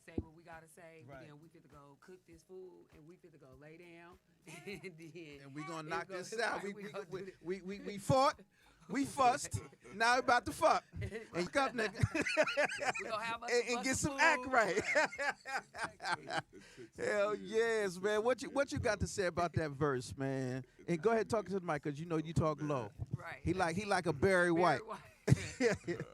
say what we gotta say. Right. Then we fit to go cook this food, and we fit to go lay down, and then And we gonna it's knock gonna- this out. right, gonna do this. We fought, we fussed. Now we about to fuck. And come, nigga. We gonna have us and get some food. act right. Exactly. Hell yes, man. What you got to say about that verse, man? And go ahead, talk to the mic, cause you know you talk low. Right. He like a Barry White. I said it took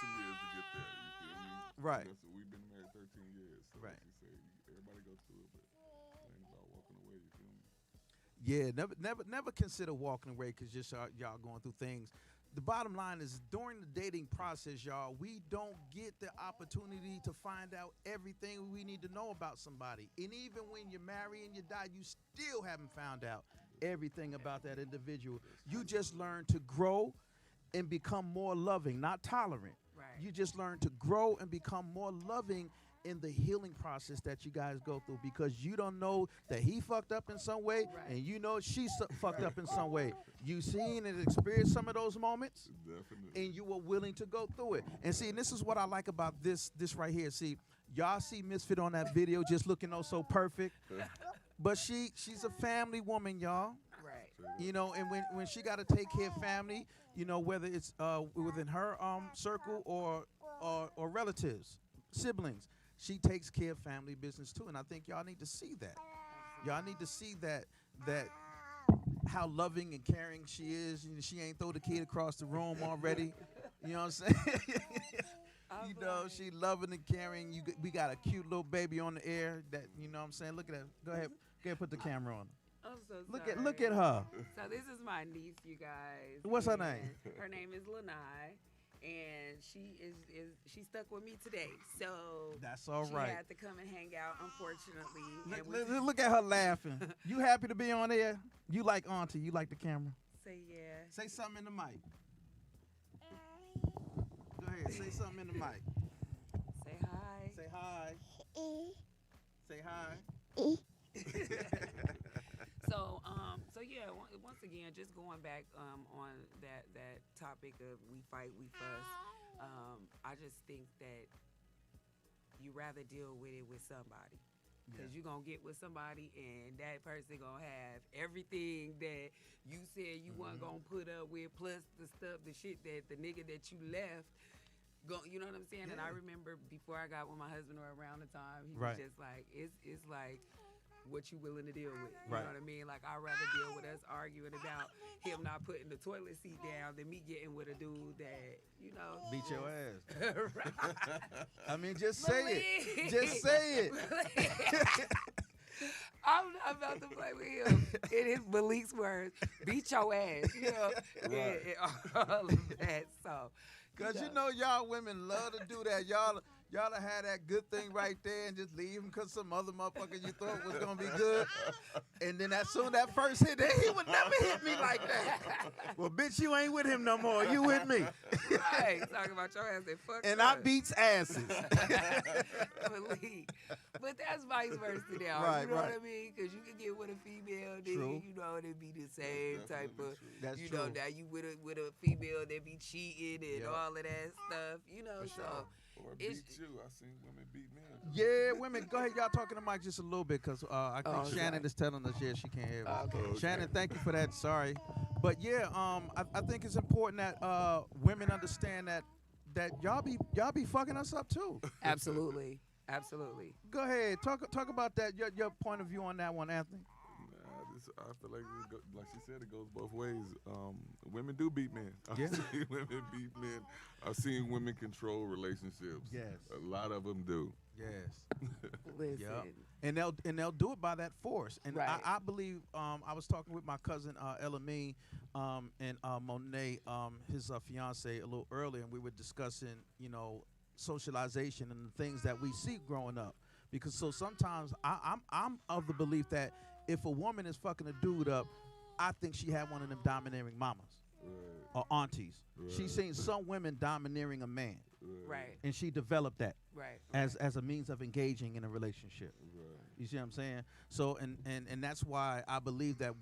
some years to get there. You feel me? Right. We've been married 13 years. So Right. Like you said, everybody goes through it, but it ain't about walking away. You feel me? Yeah, never consider walking away because just y'all going through things. The bottom line is, during the dating process, y'all, we don't get the opportunity to find out everything we need to know about somebody. And even when you're married and you die, you still haven't found out everything about that individual. You just learn to grow and become more loving, not tolerant. Right. You just learn to grow and become more loving in the healing process that you guys go through, because you don't know that he fucked up in some way, Right. and you know she fucked up in some way. You seen and experienced some of those moments, Definitely. and you were willing to go through it. And see, and this is what I like about this right here. See, y'all see Misfit on that video just looking oh so perfect, but she's a family woman, y'all. Right. You know, and when she got to take care of family, you know, whether it's within her circle or relatives, siblings, she takes care of family business too. And I think y'all need to see that. Y'all need to see that how loving and caring she is. You know, she ain't throw the kid across the room already. You know what I'm saying? You know, she loving and caring. We got a cute little baby on the air that, you know what I'm saying? Look at that. Go ahead, put the camera on. I'm so Look sorry. at her. So this is my niece, you guys. What's her and name? Her name is Lanai, and she stuck with me today. So That's all she right. had to come and hang out, unfortunately. and we Look at her laughing. You happy to be on air? You like auntie? You like the camera? say yeah. Say something in the mic. Go ahead. Say something in the mic. Say hi. Say hi. Say hi. So yeah. Once again, just going back on that topic of we fight, we fuss. I just think that you rather deal with it with somebody. Because you're going to get with somebody and that person going to have everything that you said you weren't going to put up with, plus the stuff, the shit that the nigga that you left, you know what I'm saying? And I remember before I got with my husband or around the time, he Right. was just like, it's like what you willing to deal with. You Right. know what I mean? Like, I'd rather deal with us arguing about him not putting the toilet seat down than me getting with a dude that, you know. Beat your ass. Right. I mean, just say it. Just say it. I'm not about to play with him. In his Malik's words, beat your ass, you know, Right. and all of that. So, Because you know y'all women love to do that. Y'all Y'all have had that good thing right there and just leave him because some other motherfucker you thought was gonna be good. And then as soon that first hit, he would never hit me like that. Well, bitch, you ain't with him no more. You with me. Right. Talking about your ass and fuck. And I beats asses. But that's vice versa now. Right, you know right. what I mean? Because you can get with a female, then True. you know it'd be the same type of. That's you true. know, now you with a female that be cheating and Yep. all of that stuff. You know, so. Or It's- beat you. I seen women beat men. Yeah, women, go ahead. Y'all talking to Mike just a little bit because I think Oh, Shannon sorry. is telling us, yeah, she can't hear us. Okay. Shannon, thank you for that. Sorry. But yeah, I think it's important that women understand that y'all be fucking us up too. Absolutely. Absolutely. Go ahead. Talk about that, your point of view on that one, Anthony. I feel like like she said, it goes both ways. Women do beat men. I've Yeah. seen women beat men. I've seen women control relationships. Yes. A lot of them do. Yes. Listen. Yep. And they'll do it by that force. And Right. I believe I was talking with my cousin Elamine and Monet, his fiance, a little earlier, and we were discussing, socialization and the things that we see growing up. Because so sometimes I'm of the belief that if a woman is fucking a dude up, I think she had one of them domineering mamas or aunties. She's seen some women domineering a man, Right. and she developed that Right. as a means of engaging in a relationship. You see what I'm saying? So and that's why I believe that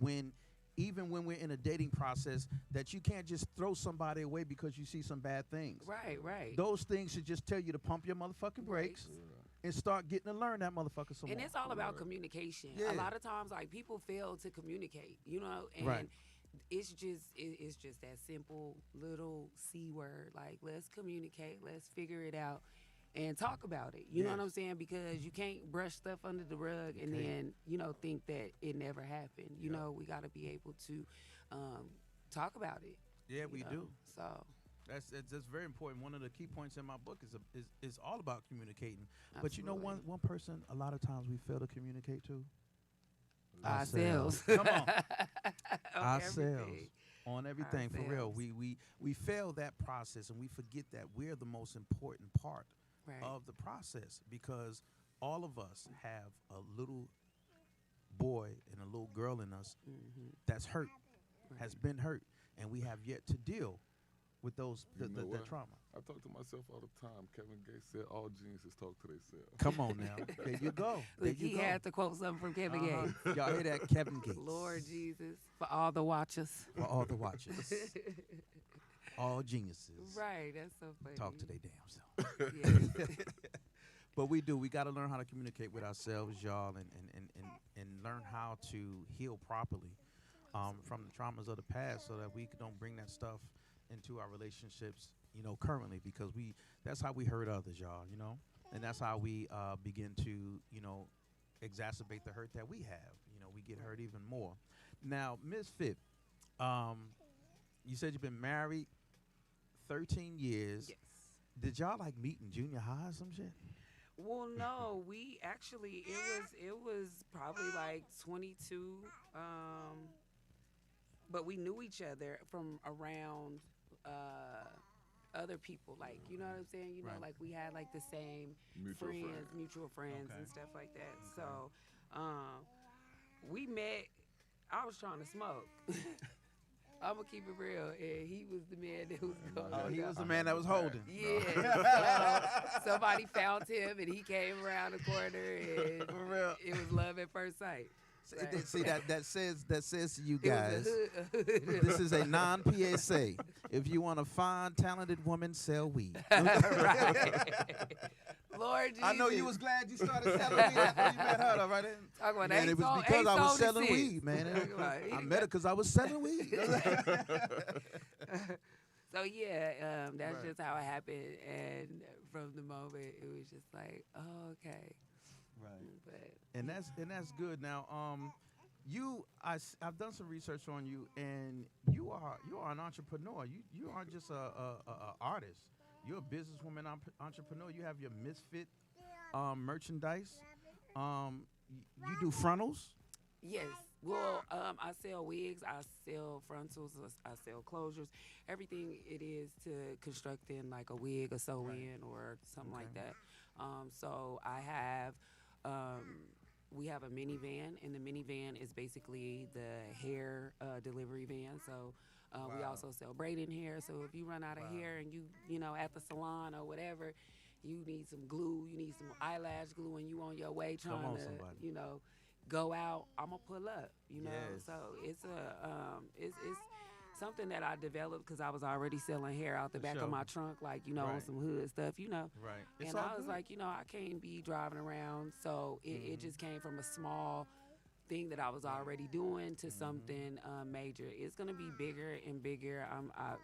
even when we're in a dating process, that you can't just throw somebody away because you see some bad things. Right. Right. Those things should just tell you to pump your motherfucking brakes and start getting to learn that motherfucker some And more. it's all about communication. Yeah. A lot of times, like people fail to communicate, and Right. it's just that simple little C word. Like, let's communicate, let's figure it out, and talk about it. You know what I'm saying? Because you can't brush stuff under the rug and then think that it never happened. You know, we got to be able to talk about it. Yeah, we know? do. So. That's very important. One of the key points in my book is all about communicating. But you know, one person a lot of times we fail to communicate to Ourselves. Come on, On ourselves everything. on everything for real. Ourselves. We fail that process and we forget that we're the most important part Right. of the process because all of us have a little boy and a little girl in us that's hurt, has been hurt, and we have yet to deal with those You know the what? trauma. I talk to myself all the time. Kevin Gates said all geniuses talk to themselves. Come on now. There you go. There Look, you he go. had to quote something from Kevin Gates. Y'all hear that? Kevin Gates. Lord Jesus, for all the watchers. For all the watchers. All geniuses. Right, that's so funny. Talk to their damn self. Yes. But we do. We got to learn how to communicate with ourselves, y'all, and learn how to heal properly from the traumas of the past so that we don't bring that stuff into our relationships, currently, because that's how we hurt others, y'all, and that's how we begin to, exacerbate the hurt that we have. We get hurt even more. Now, Ms. Fit, you said you've been married 13 years. Yes. Did y'all meet in junior high or some shit? Well, no, we actually it was probably 22, but we knew each other from around other people, you know what I'm saying? Right. We had the same mutual friends and stuff like that. So, we met. I was trying to smoke. I'm gonna keep it real, and he was the man that was going. Oh, he was the man that was holding. Yeah. So somebody found him, and he came around the corner, and For real. it was love at first sight. See that says to you It was guys. a hood. This is a non-PSA. If you want to find talented women, sell weed. Right. Lord Jesus. I know you was glad you started selling weed after you met her, though, right? Talk about Man, eight it was sold- because eight I was sold selling it weed, six. man. Talk about it. I met her because I was selling weed. So yeah, that's Right. just how it happened, and from the moment it was just oh, okay. Right. But And that's good. Now, I've done some research on you, and you are an entrepreneur. You aren't just a artist. You're a businesswoman, entrepreneur. You have your Misfit merchandise. You do frontals. yes, well, I sell wigs, I sell frontals, I sell closures, everything it is to constructing a wig, a sew-in, or something like that. So I have, we have a minivan, and the minivan is basically the hair delivery van. So we Wow. also sell braiding hair. So if you run out of Wow. hair and you know, at the salon or whatever, you need some glue, you need some eyelash glue, and you on your way Come trying on, to, somebody. you know, go out, I'm gonna pull up, you know. Yes. So it's something that I developed because I was already selling hair out the For back sure. of my trunk, like, you know, on Right. some hood stuff, you know. Right. It's And all I was good. like, you know, I can't be driving around. So it just came from a small thing that I was already doing to something major. It's gonna be bigger and bigger.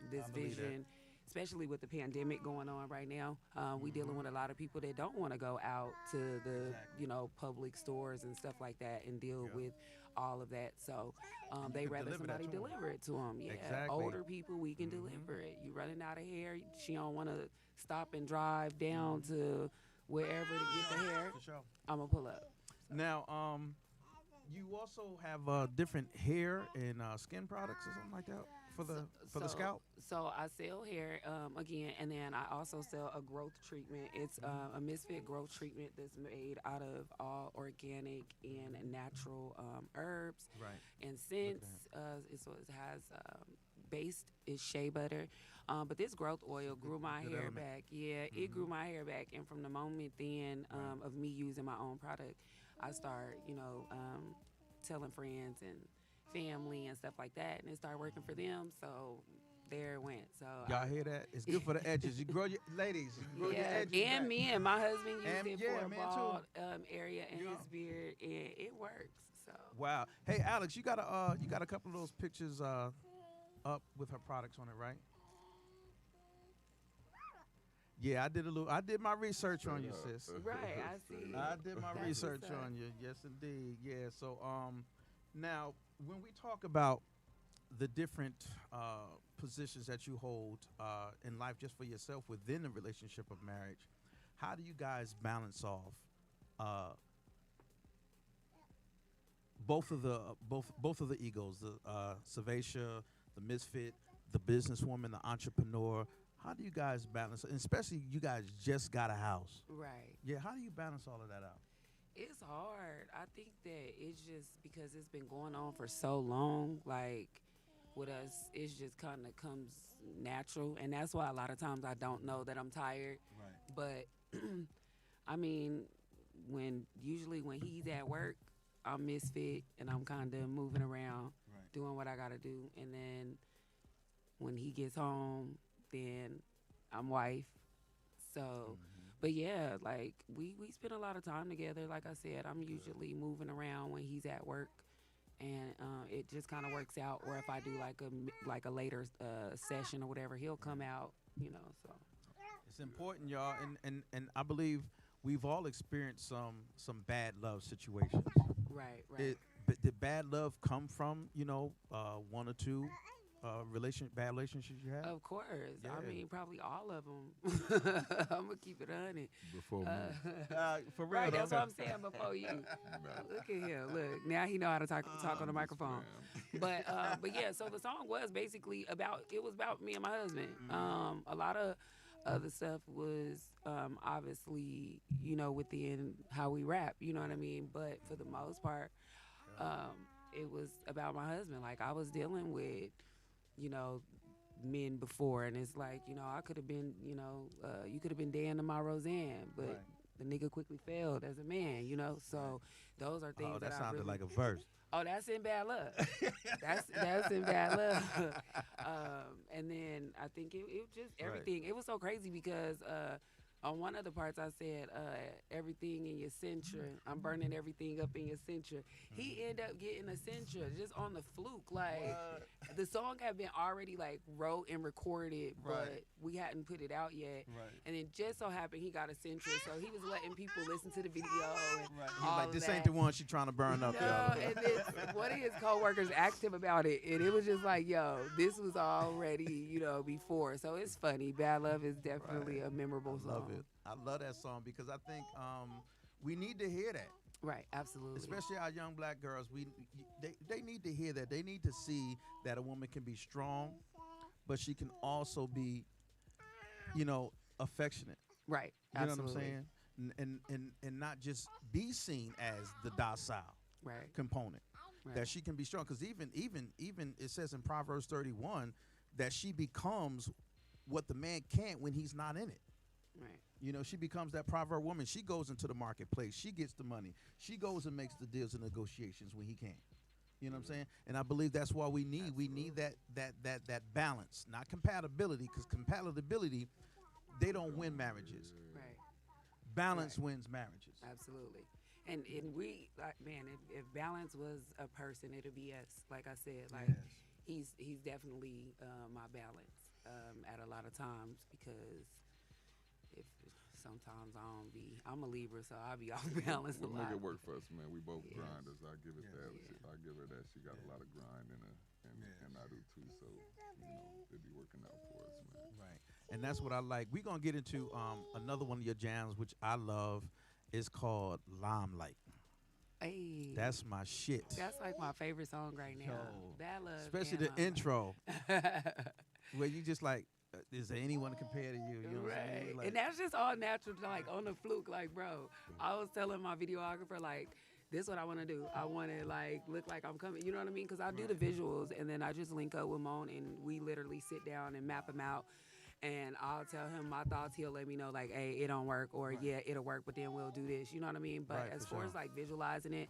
This I believe that. vision, especially with the pandemic going on right now, we dealing with a lot of people that don't want to go out to the Exactly. you know, public stores and stuff like that and deal Yep. with all of that. So they can rather deliver that somebody to 'em. deliver it to them. Yeah, Exactly. older people, we can deliver it. You running out of hair, she don't want to stop and drive down to wherever to get the hair. For sure. I'm gonna pull up. Now, you also have different hair and skin products or something like that for the scalp. So I sell hair again, and then I also sell a growth treatment. It's a Misfit growth treatment that's made out of all organic and natural herbs Right. and scents. So it has based is shea butter, but this growth oil grew my good hair element. back. Yeah, it grew my hair back, and from the moment then of me using my own product, I start, you know, telling friends and family and stuff like that, and it started working for them. So there it went. So Y'all hear that? It's good for the edges. You grow your ladies. You grow your yeah, edges. and back. me and my husband used And- it yeah, for a me too. bald area in Yeah. his beard, and it works. So Wow. Hey, Alex, you got a couple of those pictures up with her products on it, right? Yeah, I did my research on you, sis. right, I see. I did my That's research what's up. on you. Yes, indeed. Yeah. So, now when we talk about the different positions that you hold in life, just for yourself within the relationship of marriage, how do you guys balance off both of the egos, the Savacia, the misfit, the businesswoman, the entrepreneur? How do you guys balance, and especially you guys just got a house? Right. Yeah, how do you balance all of that out? It's hard. I think that it's just because it's been going on for so long, like with us, it's just kind of comes natural. And that's why a lot of times I don't know that I'm tired. Right. But I mean, usually when he's at work, I'm misfit and I'm kind of moving around, Right. doing what I got to do. And then when he gets home, then I'm wife. So, but yeah, like we spend a lot of time together. Like I said, I'm usually moving around when he's at work, and it just kind of works out. Or if I do like a later session or whatever, he'll come out. You know, so It's important, y'all, and I believe we've all experienced some bad love situations. right. Did bad love come from one or two bad relationships you had? Of course. Yeah. I mean, probably all of them. I'm gonna keep it 100. Before me. For real, Right, though. that's what I'm saying before you. Look at him. Look, now he know how to talk on the microphone. But yeah, so the song was basically about me and my husband. A lot of other stuff was obviously, you know, within how we rap, you know what I mean? But for the most part, it was about my husband. Like I was dealing with, you know, men before, and it's like, you know, I could have been, you know, you could have been Dan to my Roseanne, but Right. the nigga quickly failed as a man, you know. So those are things Oh, that I sounded really, like a verse. Oh, that's in Bad Love. that's in Bad Love. And then I think it just everything. It was so crazy because on one of the parts I said everything in your Sentra. I'm burning everything up in your Sentra. He ended up getting a Sentra just on the fluke. Like the song had been already like wrote and recorded, but Right. we hadn't put it out yet. Right. And it just so happened he got a Sentra, so he was letting people listen to the video and He's all like, of this that. ain't the one she trying to burn up. No, y'all. and then one of his coworkers asked him about it, and it was just like, "Yo, this was already, you know, before." So it's funny. Bad Love is definitely a memorable I song. love it. I love that song because I think we need to hear that. Right, absolutely. Especially our young black girls, they need to hear that. They need to see that a woman can be strong, but she can also be, you know, affectionate. Right, You know absolutely. what I'm saying? and not just be seen as the docile Right. component. Right. That she can be strong, because even it says in Proverbs 31 that she becomes what the man can't when he's not in it. Right. You know, she becomes that proverb woman. She goes into the marketplace. She gets the money. She goes and makes the deals and negotiations when he can't. You know what I'm saying? And I believe that's why we need that balance, not compatibility, because compatibility, they don't win marriages. Right. Balance wins marriages. Absolutely. And we like, man, if balance was a person, it'd be us. Like I said, like he's definitely my balance at a lot of times, because if sometimes I'm a Libra, so I'll be off balance a We'll lot. make it work for us, man. We both Yes. grinders. I give it that. Yeah. I give her that. She got a lot of grind in her, and I do too. So it'll be working out for us, man. Right. And that's what I like. We're going to get into another one of your jams, which I love. It's called Limelight. Hey, That's my shit. that's like my favorite song right now. Yo. That love, Especially and the intro, where you just like, is there anyone to compare to you? You know what I'm Right. saying? Like, And that's just all natural, like on the fluke. Like, bro, I was telling my videographer, like, this is what I want to do. I want to, like, look like I'm coming. You know what I mean? Because I do the visuals, and then I just link up with Moan, and we literally sit down and map them out. And I'll tell him my thoughts. He'll let me know, like, hey, it don't work, or yeah, it'll work, but then we'll do this. You know what I mean? But Right, as for far sure. as, like, visualizing it,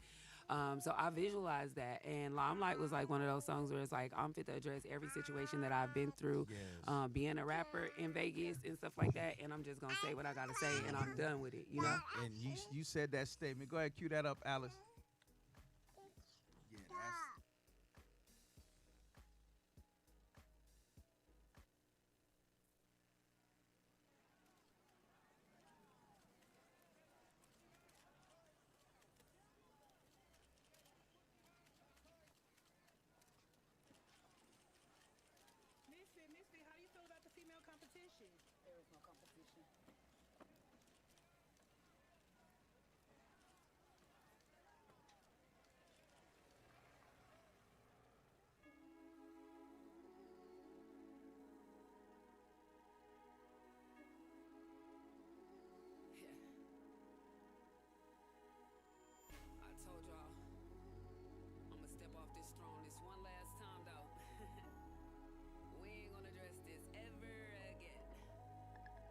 so I visualized that. And Limelight was, like, one of those songs where it's like, I'm fit to address every situation that I've been through, Yes. being a rapper in Vegas and stuff like that. And I'm just going to say what I got to say, and I'm done with it, you know? And you said that statement. Go ahead, cue that up, Alice. Yeah, that's. Misfit, how do you feel about the female competition? There is no competition. I told y'all, I'ma step off this throne this one last time though. We ain't gonna address this ever again.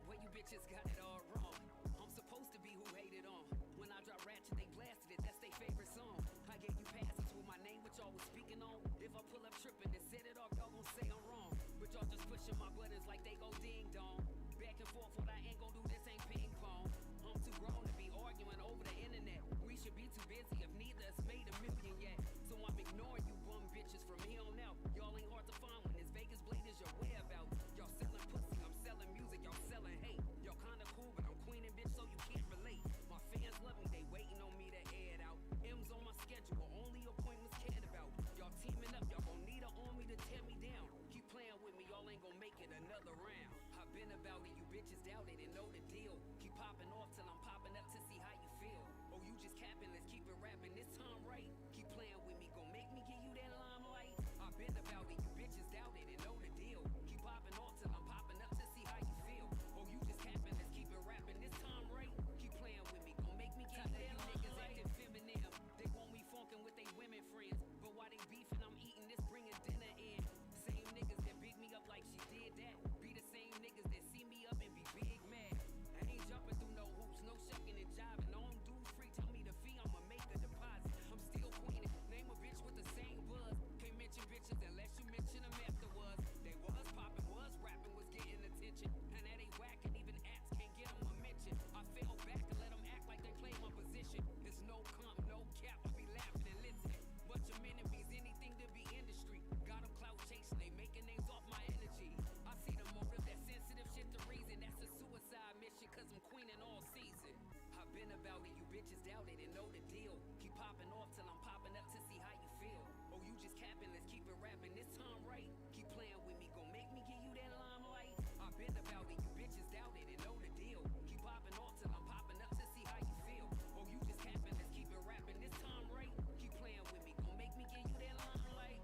Well, you bitches got it all wrong. I'm supposed to be who hated on. When I drop ratchet, they blasted it. That's their favorite song. I gave you passes with my name, which y'all was speaking on. If I pull up tripping and set it off, y'all gon' say I'm wrong. But y'all just pushing my buttons like they go ding dong. Back and forth, what I ain't gon' do, this ain't ping pong. I'm too grown to be arguing over the internet. We should be too busy if neither has made a million yet. So I'm ignoring you bum bitches from here on out. Y'all ain't hard to find when this Vegas blade is your whereabouts. Y'all selling pussy, I'm selling music, y'all selling hate. Y'all kinda cool, but I'm queening bitch, so you can't relate. My fans love me, they waiting on me to air it out. M's on my schedule, only appointments cared about. Y'all teaming up, y'all gon' need an army to tear me down. Keep playing with me, y'all ain't gon' make it another round. I've been about it, you bitches doubt it and know the deal. Keep popping off till I'm popping up to see how you feel. Oh, you just capping, let's keep it rapping this time right. Keep playing with me, gon' make me give you that limelight. I've been about it, you bitches doubt it and know the deal. Keep popping off till I'm popping up to see how you feel. Oh, you just capping, let's keep it rapping this time right. Keep playing with me, gon' make me give you that niggas acting feminine. They want me funkin' with they women friends, but while they beefing, I'm eating this, bringing dinner in. Same niggas that big me up like she did that, be the same niggas that see me up and be big mad. I ain't jumping through no hoops, no shucking and jiving. No, I'm dues free, tell me the fee, I'ma make a deposit. I'm still queening, name a bitch with the same buzz. Can't mention bitches unless you mention them afterwards. They was popping, was rapping, was getting attention. And that ain't whacking, even apps can't get them a mention. I fell back and let them act like they play my position. It's no comp, no cap, I be laughing and listening. Bunch of enemies, anything to be industry. Got them clout chasing, they making names off my energy. I see the motive, that sensitive shit, the reason. That's a suicide mission, cause I'm queening all season. I've been about it, you bitches doubt it and know the deal. Keep popping off till I'm popping up to see how you feel. Oh, you just capping, let's keep it rapping this time right. Keep playing with me, gon' make me give you that limelight. I've been about it, you bitches doubt it and know the deal. Keep popping off till I'm popping up to see how you feel. Oh, you just capping, let's keep it rapping this time right. Keep playing with me, gon' make me give you that limelight.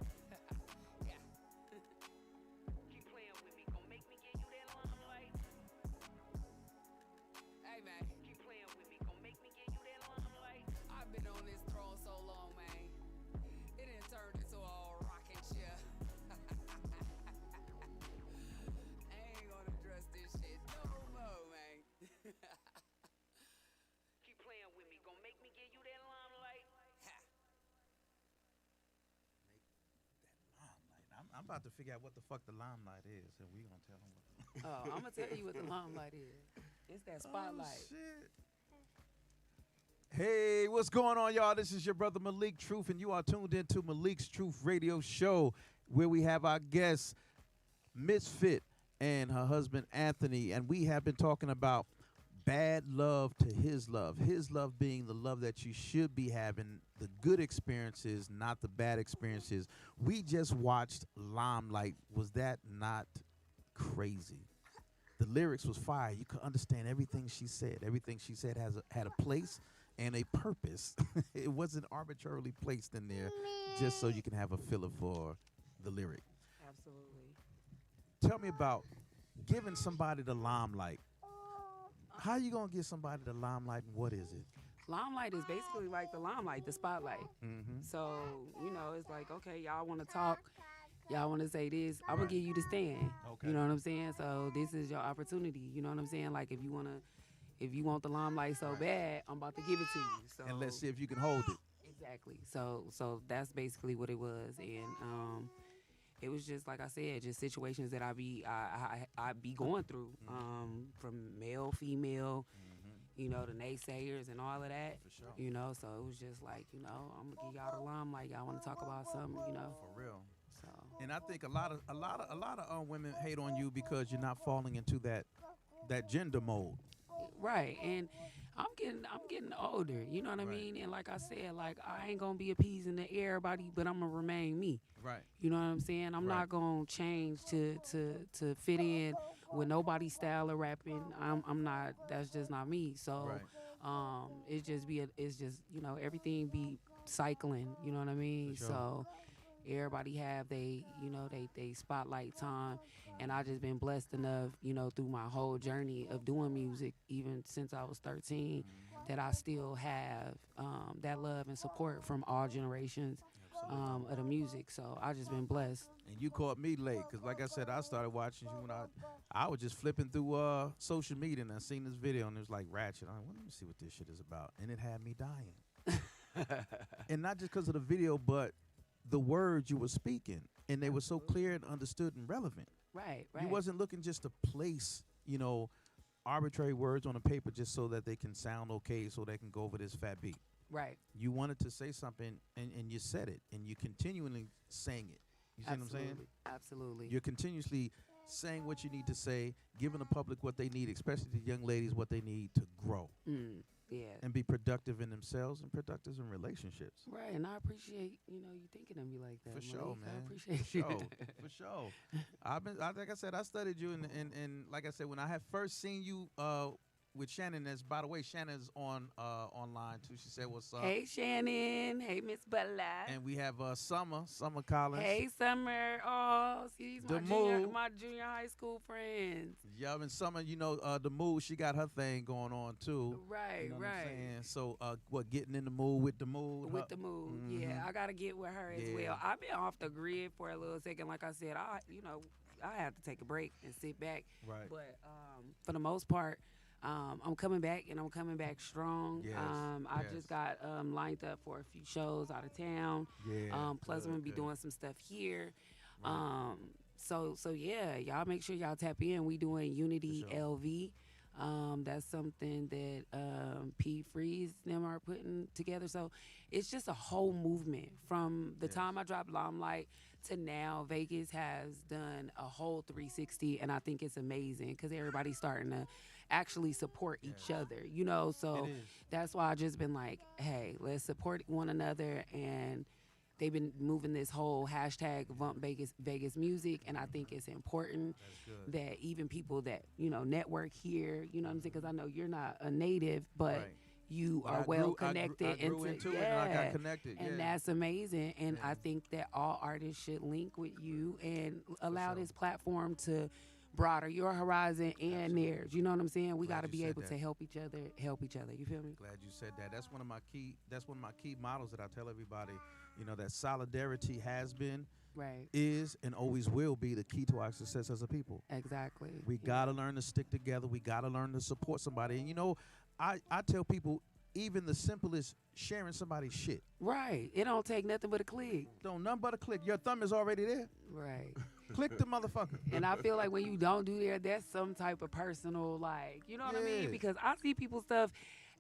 Yeah. Keep playing with me, gon' make me give you that limelight. Hey man, keep playing with me. I'm about to figure out what the fuck the limelight is, and we gonna tell them what. Oh, I'm gonna tell you what the limelight is. It's that spotlight. Oh, shit. Hey, what's going on, y'all? This is your brother Malik Truth, and you are tuned into Malik's Truth Radio Show, where we have our guests, Misfit and her husband Anthony, and we have been talking about bad love to his love being the love that you should be having, the good experiences, not the bad experiences. We just watched Limelight. Was that not crazy? The lyrics was fire. You could understand everything she said. Everything she said had a place and a purpose. It wasn't arbitrarily placed in there just so you can have a filler for the lyric. Absolutely. Tell me about giving somebody the limelight. How you gonna give somebody the limelight, and what is it? Limelight is basically like the limelight, the spotlight. Mm-hmm. So, it's like, okay, y'all want to talk, y'all want to say this, I'm going to give you the stand. Okay. You know what I'm saying? So this is your opportunity. You know what I'm saying? Like, if you want the limelight so bad, I'm about to give it to you. So And let's see if you can hold it. Exactly. So that's basically what it was. And it was just, like I said, just situations that I be going through, from male, female, the naysayers and all of that. For sure. So it was just like, I'm gonna give y'all the limelight. Y'all want to talk about something, For real. So And I think a lot of women hate on you because you're not falling into that gender mold. right, and I'm getting older. You know what I Right. mean? And like I said, like I ain't gonna be appeasing to everybody, but I'm gonna remain me. Right. You know what I'm saying? I'm Right. not gonna change to fit in with nobody's style of rapping. I'm not. That's just not me. So, Right. it's just everything be cycling. You know what I mean? For sure. So everybody have they spotlight time, and I just been blessed enough, through my whole journey of doing music, even since I was 13, that I still have that love and support from all generations of the music. So I just been blessed. And you caught me late because, like I said, I started watching you when I was just flipping through social media and I seen this video and it was like Ratchet. I'm like, well, let me see what this shit is about. And it had me dying. And not just because of the video, but the words you were speaking. And they were so clear and understood and relevant. Right. You wasn't looking just to place, arbitrary words on a paper just so that they can sound okay so they can go over this fat beat. Right. You wanted to say something and you said it and you continually saying it. You see what I'm saying? Absolutely. You're continuously saying what you need to say, giving the public what they need, especially the young ladies what they need to grow Yeah. and be productive in themselves and productive in relationships. Right, and I appreciate you thinking of me like that. For sure, Malik. man. I appreciate For you. sure. For sure. Like I said, I studied you, and like I said, when I had first seen you with Shannon, by the way, Shannon's online too. She said, "What's up?" Hey Shannon. Hey Miss Bella. And we have Summer Collins. Hey Summer. Oh, see, these The my junior high school friends. Yeah, and Summer, the mood, she got her thing going on too. Right, You know what I'm right. saying? So, getting in the mood with the mood? With the mood, yeah, I gotta get with her as Yeah. well. I've been off the grid for a little second, like I said. I have to take a break and sit back. Right. But for the most part, I'm coming back, and I'm coming back strong. Yes, I yes. just got lined up for a few shows out of town. Yeah. Plus, I'm gonna be doing some stuff here. So yeah, y'all make sure y'all tap in. We doing Unity For sure. LV. That's something that P. Freeze them are putting together. So it's just a whole movement from the Yes. time I dropped Limelight to now. Vegas has done a whole 360, and I think it's amazing because everybody's starting to actually support each other. So It is. that's why I just been like, hey, let's support one another. And they've been moving this whole hashtag Vump Vegas Music, and I think it's important That's good. that even people that network here, you know what I'm saying? Because I know you're not a native, but Right. you But are I well grew connected into it, and I got connected. and yeah. that's amazing. And Yeah. I think that all artists should link with you and allow sure. this platform to broader your horizon and theirs. You know what I'm saying? We Glad got to you be said able that. to help each other. You feel me? Glad you said that. That's one of my key models that I tell everybody. That solidarity has been, Right. is, and always will be the key to our success as a people. Exactly. We Yeah. gotta learn to stick together. We gotta learn to support somebody. And I tell people, even the simplest sharing somebody's shit. Right. It don't take nothing but a click. Don't nothing but a click. Your thumb is already there. Right. Click the motherfucker. And I feel like when you don't do that, that's some type of personal, like, you know what I mean? Yeah. Because I see people's stuff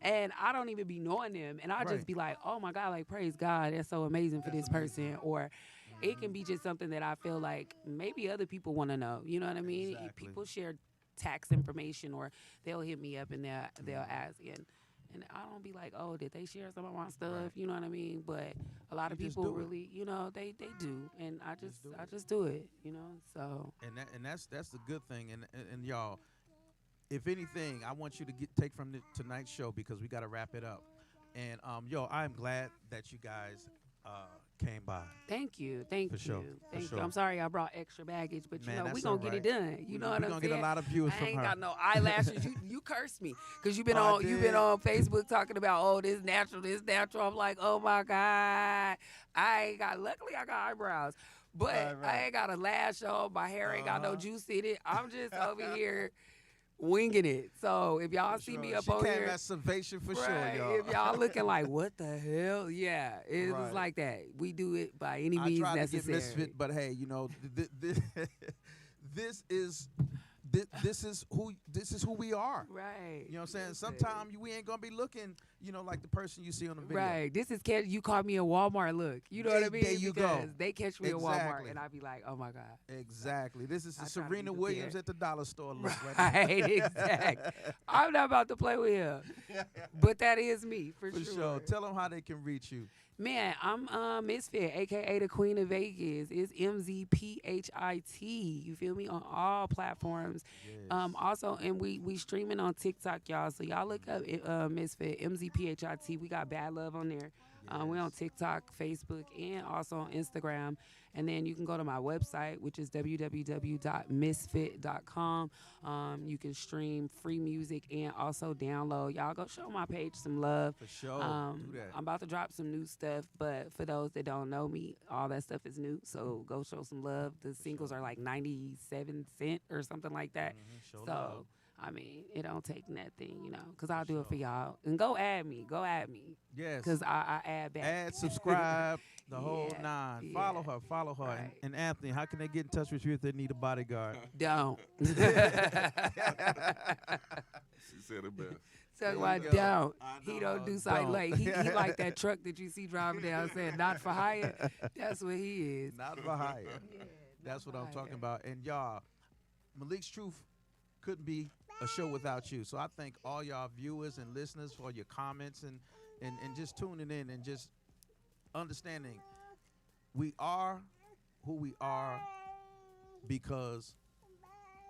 and I don't even be knowing them. And I Right. just be like, oh my God, like, praise God, that's so amazing for this person. Or it can be just something that I feel like maybe other people want to know. You know what I mean? Exactly. People share tax information or they'll hit me up and they'll ask. And I don't be like, oh, did they share some of my stuff? Right. You know what I mean? But a lot of You just people do it. really, you know, they do. And I Just do it. just do it, you know? So And that's the good thing. And y'all, if anything, I want you to take from tonight's show because we got to wrap it up. And yo, I'm glad that you guys came by. thank you. For sure, for Thank sure. you. I'm sorry I brought extra baggage, but Man, you know, we that's gonna all get it right. done. You know what we I'm gonna saying? get a lot of viewers I from ain't her. got no eyelashes. You cursed me because you've been Oh, I on did. Facebook talking about, oh, this natural. I'm like, oh my God. Luckily I got eyebrows. But Right. I ain't got a lash on. My hair ain't got no Uh-huh. juice in it. I'm just over here winging it. So if y'all see me up she over came here, at Salvation for right, sure, y'all. if y'all looking like, what the hell? Yeah, it was Right. like that. We do it by any I means tried to get necessary. Misfit, but hey, you know, this is who we are. Right. You know what I'm saying? Listen. Sometimes we ain't gonna be looking, you know, like the person you see on the video. Right. This is you caught me a Walmart look. You know what I mean? There you go. Because they catch me at Walmart Exactly. and I be like, oh my God. Exactly. This is the I try to be Serena prepared. Williams at the dollar store look. Right, exactly. I'm not about to play with him. But that is me, for For sure. sure. Tell them how they can reach you. Man, I'm Misfit, aka the Queen of Vegas. It's MZPHIT. You feel me? On all platforms. Also, and we streaming on TikTok, y'all. So y'all look up Misfit MZPHIT. We got Bad Love on there. We're on TikTok, Facebook, and also on Instagram. And then you can go to my website, which is www.misfit.com. You can stream free music and also download. Y'all go show my page some love. For sure. Do that. I'm about to drop some new stuff, but for those that don't know me, all that stuff is new. So go show some love. The singles are like 97 cents or something like that. Show So, love. I mean, it don't take nothing, you know, because I'll do it for y'all. And go add me. Yes. Because I add back. Add, subscribe, the whole Yeah, nine. yeah. Follow her. Right. And Anthony, how can they get in touch with you if they need a bodyguard? Don't. She said it best. Talk you about go. don't. I He know, don't do something don't. like he like that truck that you see driving down saying not for hire. That's what he is. Not for hire. That's not what for I'm talking hire. about. And y'all, Malik's Truth couldn't be a show without you. So I thank all y'all viewers and listeners for your comments and just tuning in and just understanding we are who we are because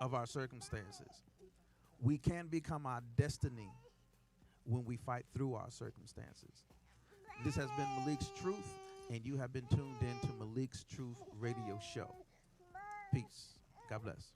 of our circumstances. We can become our destiny when we fight through our circumstances. This has been Malik's Truth, and you have been tuned in to Malik's Truth Radio Show. Peace. God bless.